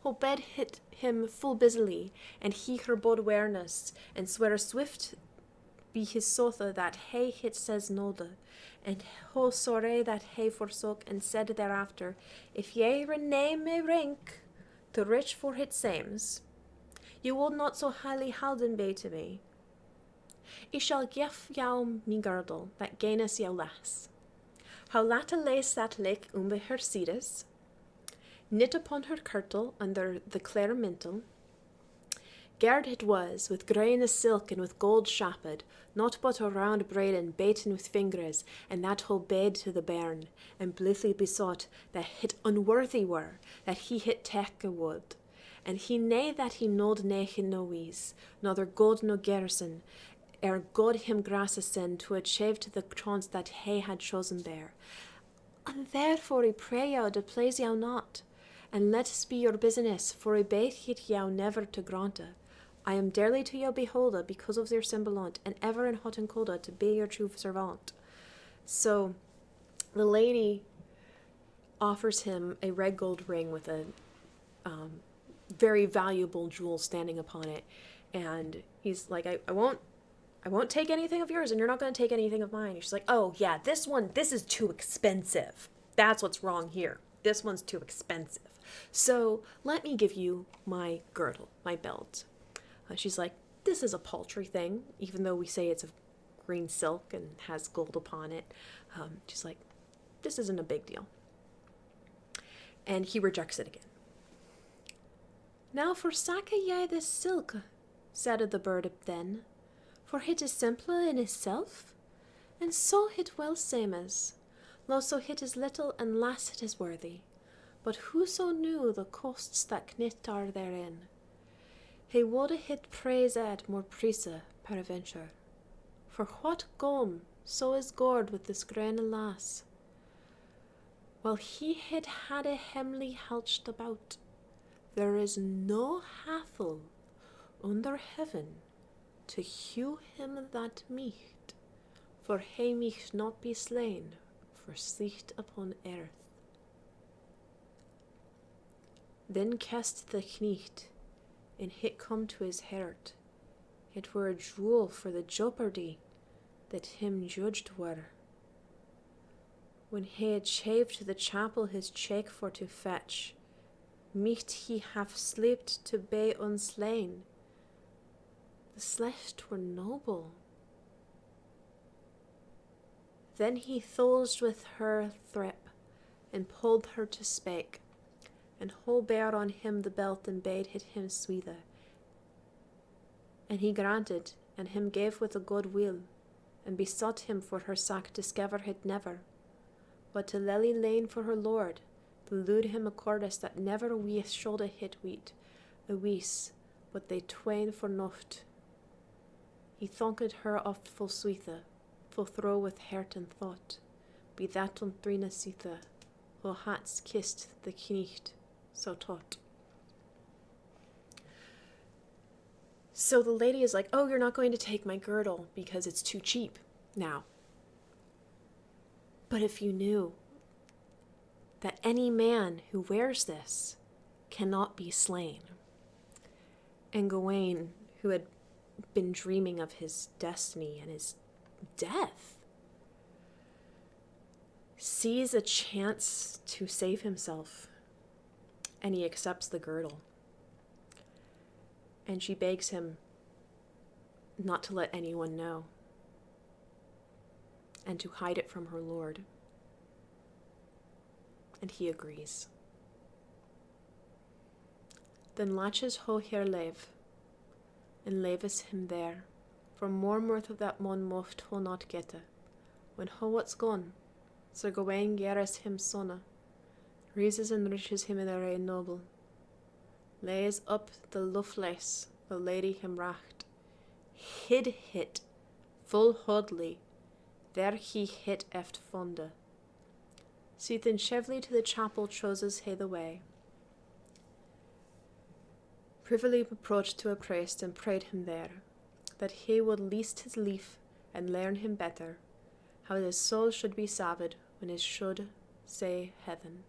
Ho bed hit him full busily, and he her bod awareness, and swear swift be his sotha that he hit says node, and ho sorry that he forsook, and said thereafter, if ye rename me rank, to rich for hit sames, you will not so highly halden be to me. I shall give jou me girdle, that gainus jou lass. How latte lace that lick umbe her cetus, knit upon her kirtle under the clare mintle. Gerd it was, with grain of silk and with gold shapped, not but a round braiden baten with fingers, and that whole bade to the bairn, and blithely besought that hit unworthy were, that he hit take would. And he nae that he nod nae no wees, nother god no garrison, God him grace send to achieve to the chance that he had chosen there. And therefore I pray you to please you not, and let us be your business, for I beth hit you never to granta. I am dearly to you beholder because of your semblant, and ever in hot and colder to be your true servant. So the lady offers him a red gold ring with a very valuable jewel standing upon it, and he's like, I won't take anything of yours, and you're not going to take anything of mine. And she's like, oh yeah, this is too expensive. That's what's wrong here. This one's too expensive. So let me give you my girdle, my belt. She's like, this is a paltry thing, even though we say it's of green silk and has gold upon it. She's like, this isn't a big deal. And he rejects it again. Now forsake ye this silk, said the bird then, for hit is simple in itself, and so hit well same as, lo so hit is little and lass it is worthy, but whoso knew the costs that knit are therein, he would hit praise at more prisa peradventure, for what gom so is gored with this grain lass, while he had a hemly helched about, there is no hathel under heaven to hew him that meat, for he might not be slain for sleet upon earth. Then cast the knecht, and hit come to his heart, it were a jewel for the jeopardy that him judged were. When he had shaved to the chapel his check for to fetch, might he have slept to be unslain. The slest were noble. Then he tholsed with her thrip, and pulled her to spake, and whole bare on him the belt, and bade hit him swethe. And he granted, and him gave with a good will, and besought him for her sack discover hit never, but to Lely lane for her lord, to lude him a cordis that never we shoulda hit wheat, a wees, but they twain for nocht. He thonked her oft full swethe, full throw with heart and thought, be that on thrina sithe, who hats kissed the knecht so taut. So the lady is like, oh, you're not going to take my girdle because it's too cheap now. But if you knew that any man who wears this cannot be slain. And Gawain, who had been dreaming of his destiny and his death, sees a chance to save himself, and he accepts the girdle. And she begs him not to let anyone know, and to hide it from her lord. And he agrees. Then latches ho her lev, and levis him there, for more mirth of that mon mocht ho not gette. When ho what's gone, Sir Gawain geras him sonna, raises and riches him in a rein noble, lays up the Lovelace, the lady him racht, hid hit, full hodly, there he hit eft fonda. Seethin chevly to the chapel chooses he the way. Privily approached to a priest and prayed him there, that he would least his leaf and learn him better, how his soul should be saved when it should say heaven.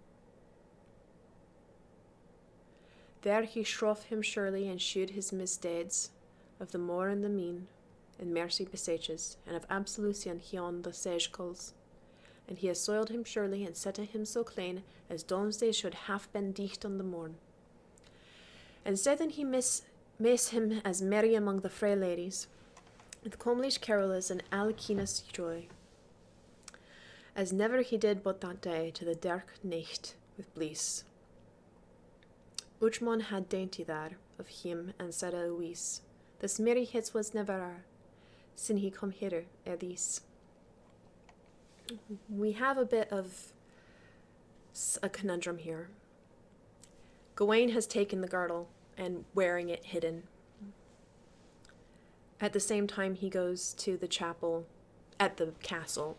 There he shroff him surely and shewed his misdeeds, of the more and the mean, and mercy beseches, and of absolution he on the sage calls. And he assoiled him surely, and set him so clean, as Domesday should have been dicht on the morn. And sithen he mace him as merry among the frail ladies, with comelish carolers and alkinous joy, as never he did but that day to the dark nicht with bliss. Uchmon had dainty there of him and Sarah Louise, this merry hits was never are, sin he come hither these. We have a bit of a conundrum here. Gawain has taken the girdle and wearing it hidden. At the same time, he goes to the chapel at the castle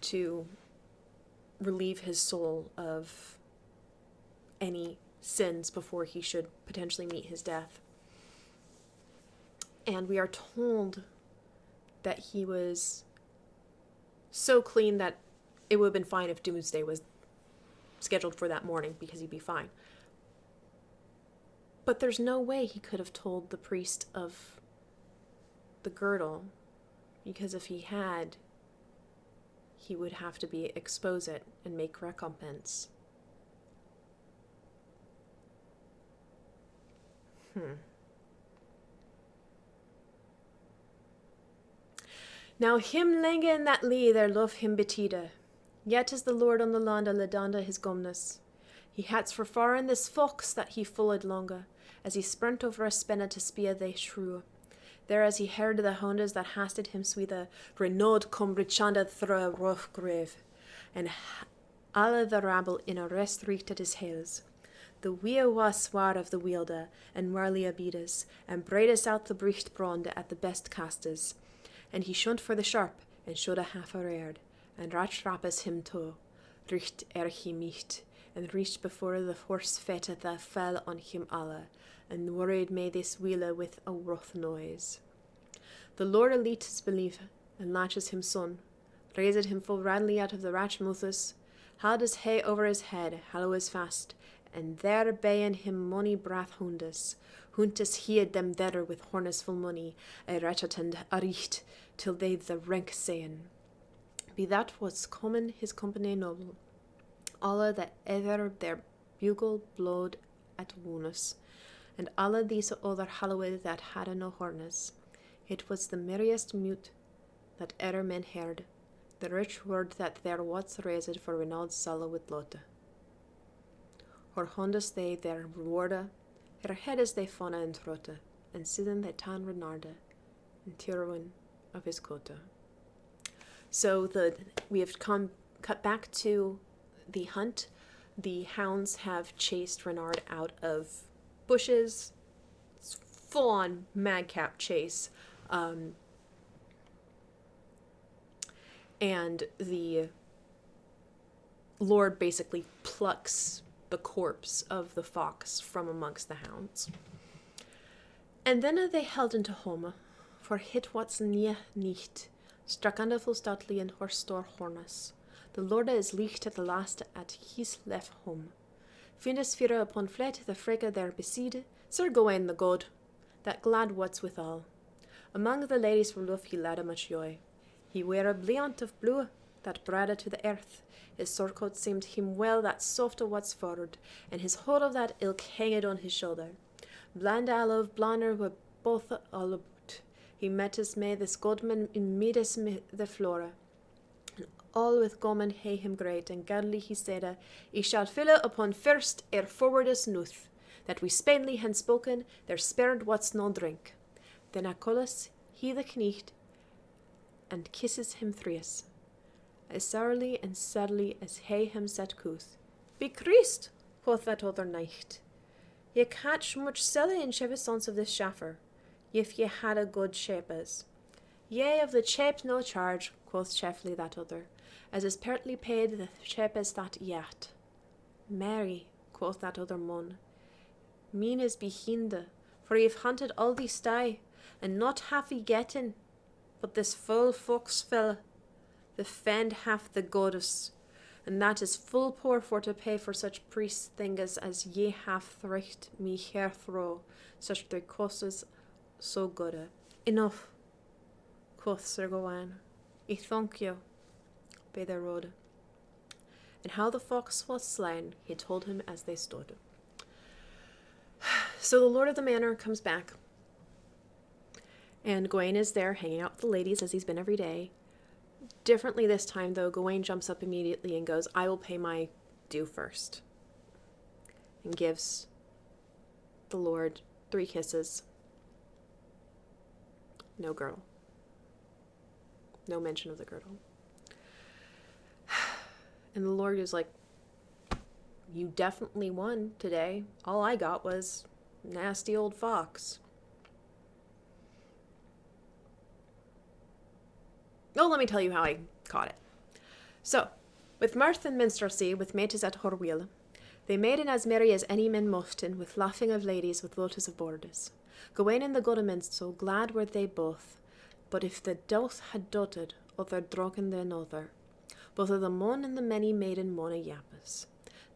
to relieve his soul of any sins before he should potentially meet his death. And we are told that he was so clean that it would have been fine if Doomsday was scheduled for that morning, because he'd be fine. But there's no way he could have told the priest of the girdle, because if he had, he would have to expose it and make recompense. Now him lenge in that lee there love him betide, yet is the lord on the land a ledanda his gomness. He hats for far in this fox that he followed longa, as he sprent over a spinna to spia they shrew. There as he heard the houndes that hasted him switha, Renaud come richanda thro a rough grave, and alle the rabble in a rest reeked at his heels. The wee was swar of the wielde, and warly abides, and braidus out the bricht bronde at the best castes. And he shunt for the sharp, and should a half areard, and rach rappes him to, richt he micht, and reached before the horse fete that fell on him alle, and worried made this wheeler with a rough noise. The Lord elite his belief, and latches him son, raised him full radly out of the rach muthus, held his hay over his head, hallow his fast, and there bayen him money brath hundes hied them there with hornes full money, a ratchetend a richt, till they the rank sayen. Be that what's common his company noble, alle that ever their bugle blowed at woonus, and alle these other hallowed that hadde no hornes. It was the merriest mute that ever men heard, the rich word that there was raised for Renaud Sala with Lotte. Her hondes they their rewarde, her heades they fauna and trotte, and sidden they tan Renarde, and Tyrwin of his cote. So we have cut back to the hunt. The hounds have chased Renard out of bushes. It's full-on madcap chase. And the Lord basically plucks the corpse of the fox from amongst the hounds. And then they held into home, for hit what's nie nicht, struck under full stoutly in horse store hornes. The Lorde is licht at the last at his left home. Findes fira upon flet the freke there beside, Sir Gawain the god, that glad what's withal. Among the ladies for love he ladde much joy. He ware a bliant of blue that bradda to the earth. His surcoat seemed him well that soft a what's forward, and his whole of that ilk hanged on his shoulder. Bland of blaner were both all about. He met us may this godman in medes the flora. All with goman hae him great, and gadly he said, he shall fill it upon first forwardest nuth, that we Spainly han spoken, there spared what's no drink. Then Acolus he the knecht, and kisses him thrice, as sourly and sadly as hae him set couth. Be Christ, quoth that other knight, ye catch much silly in chevissance of this shaffer, if ye had a good shape as. Yea, of the shape no charge, quoth chefly that other, as is pertly paid the shape as that yat. Mary, quoth that other mon, mean is behinde, for ye've hunted all thee sty, and not half ye getten, but this full fox fell, the fend half the goddess, and that is full poor for to pay for such priest things as ye have thricht me hair throw, such three causes so good. Enough, quoth Sir Gawain, I thank you, by the road. And how the fox was slain, he told him as they stood. So the lord of the manor comes back, and Gawain is there hanging out with the ladies as he's been every day. Differently this time, though, Gawain jumps up immediately and goes, I will pay my due first, and gives the lord 3 kisses. No girdle. No mention of the girdle. And the lord is like, you definitely won today. All I got was nasty old fox. Oh, let me tell you how I caught it. So, with mirth and minstrelsy, with mates at her wheel, they made in as merry as any men mochten, with laughing of ladies, with lotus of borders. Gawain and the Godalmens, so glad were they both, but if the doth had doted, other drogen than other, both of the mon and the many maiden mon a yappes,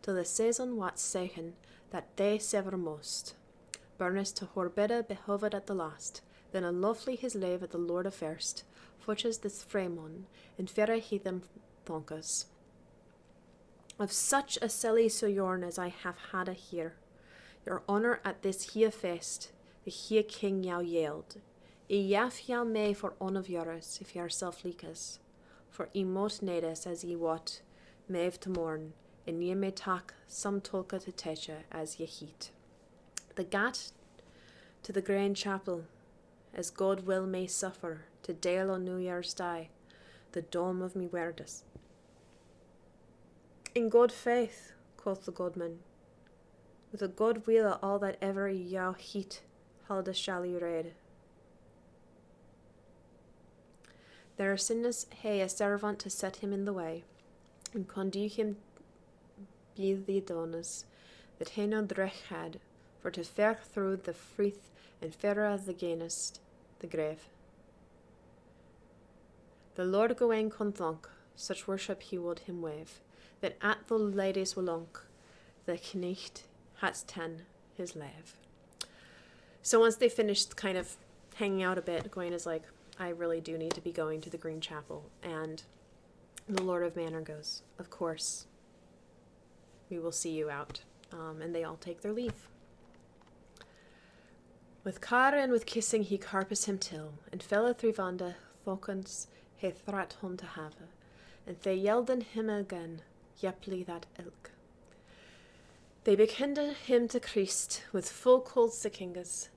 till the saison wat seichen that they sever most. Burnus to Horbeda behoved at the last, then unlawfully his lave at the lord of first, forches this Fremon, and fera he them thonkas. Of such a silly sojourn as I have had a here, your honour at this here fest, the here king yow yelled. I yaff yow may for on of yours, if yourself leakas, for I mot nedes as ye wot, mave to morn, and ye may tak some tolka to techa as ye heat. The gat to the Grand Chapel, as God will may suffer, to dale on New Year's Day, the dome of me werdes. In good faith, quoth the godman, with a good will of all that ever yow heat, halda shall you read. There are sinnes hae a servant to set him in the way, and conduce him be the donas, that he no drech had, for to fare through the frith and fairer the gainest, the grave. The Lord Gawain conthonk, such worship he would him wave, that at the ladies walonk, the knecht hat's ten his lave. So once they finished kind of hanging out a bit, Gawain is like, I really do need to be going to the Green Chapel. And the Lord of Manor goes, of course, we will see you out. And they all take their leave. With car and with kissing he carpus him till, and fella thrivanda thokens he thrat home to have, and they yelled in him again, yeply that ilk. They bekende him to Christ with full cold sickingas,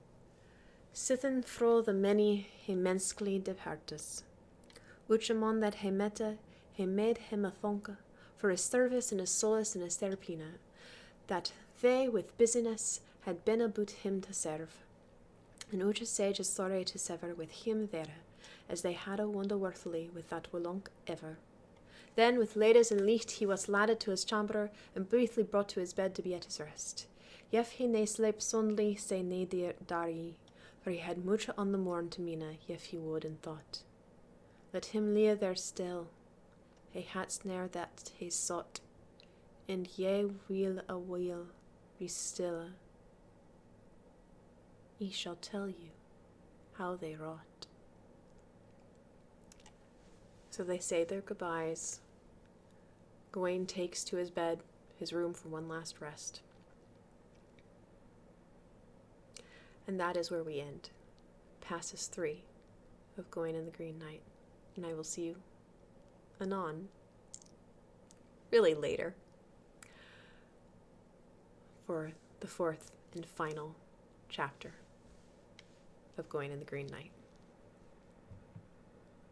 sithen fro the many he menskly departus. Uchamon that he mette, he made him a thonka, for his service and his solace and his therapina, that they with busyness had been about him to serve. And Ucha sage is sorry to sever with him there, as they had a wonder worthily with that walonk ever. Then with ladies and licht he was ladded to his chamber, and briefly brought to his bed to be at his rest. Yef he nae sleep sundly, say nae dari, for he had much on the morn to mina, yef he would and thought. Let him lie there still, he had ne'er that he sought, and ye wheel a wheel be stille. I shall tell you how they wrought. So they say their goodbyes. Gawain takes to his bed, his room, for one last rest. And that is where we end Passus 3 of Gawain and the Green Knight. And I will see you anon, really later, for the fourth and final chapter of Gawain and the Green Knight.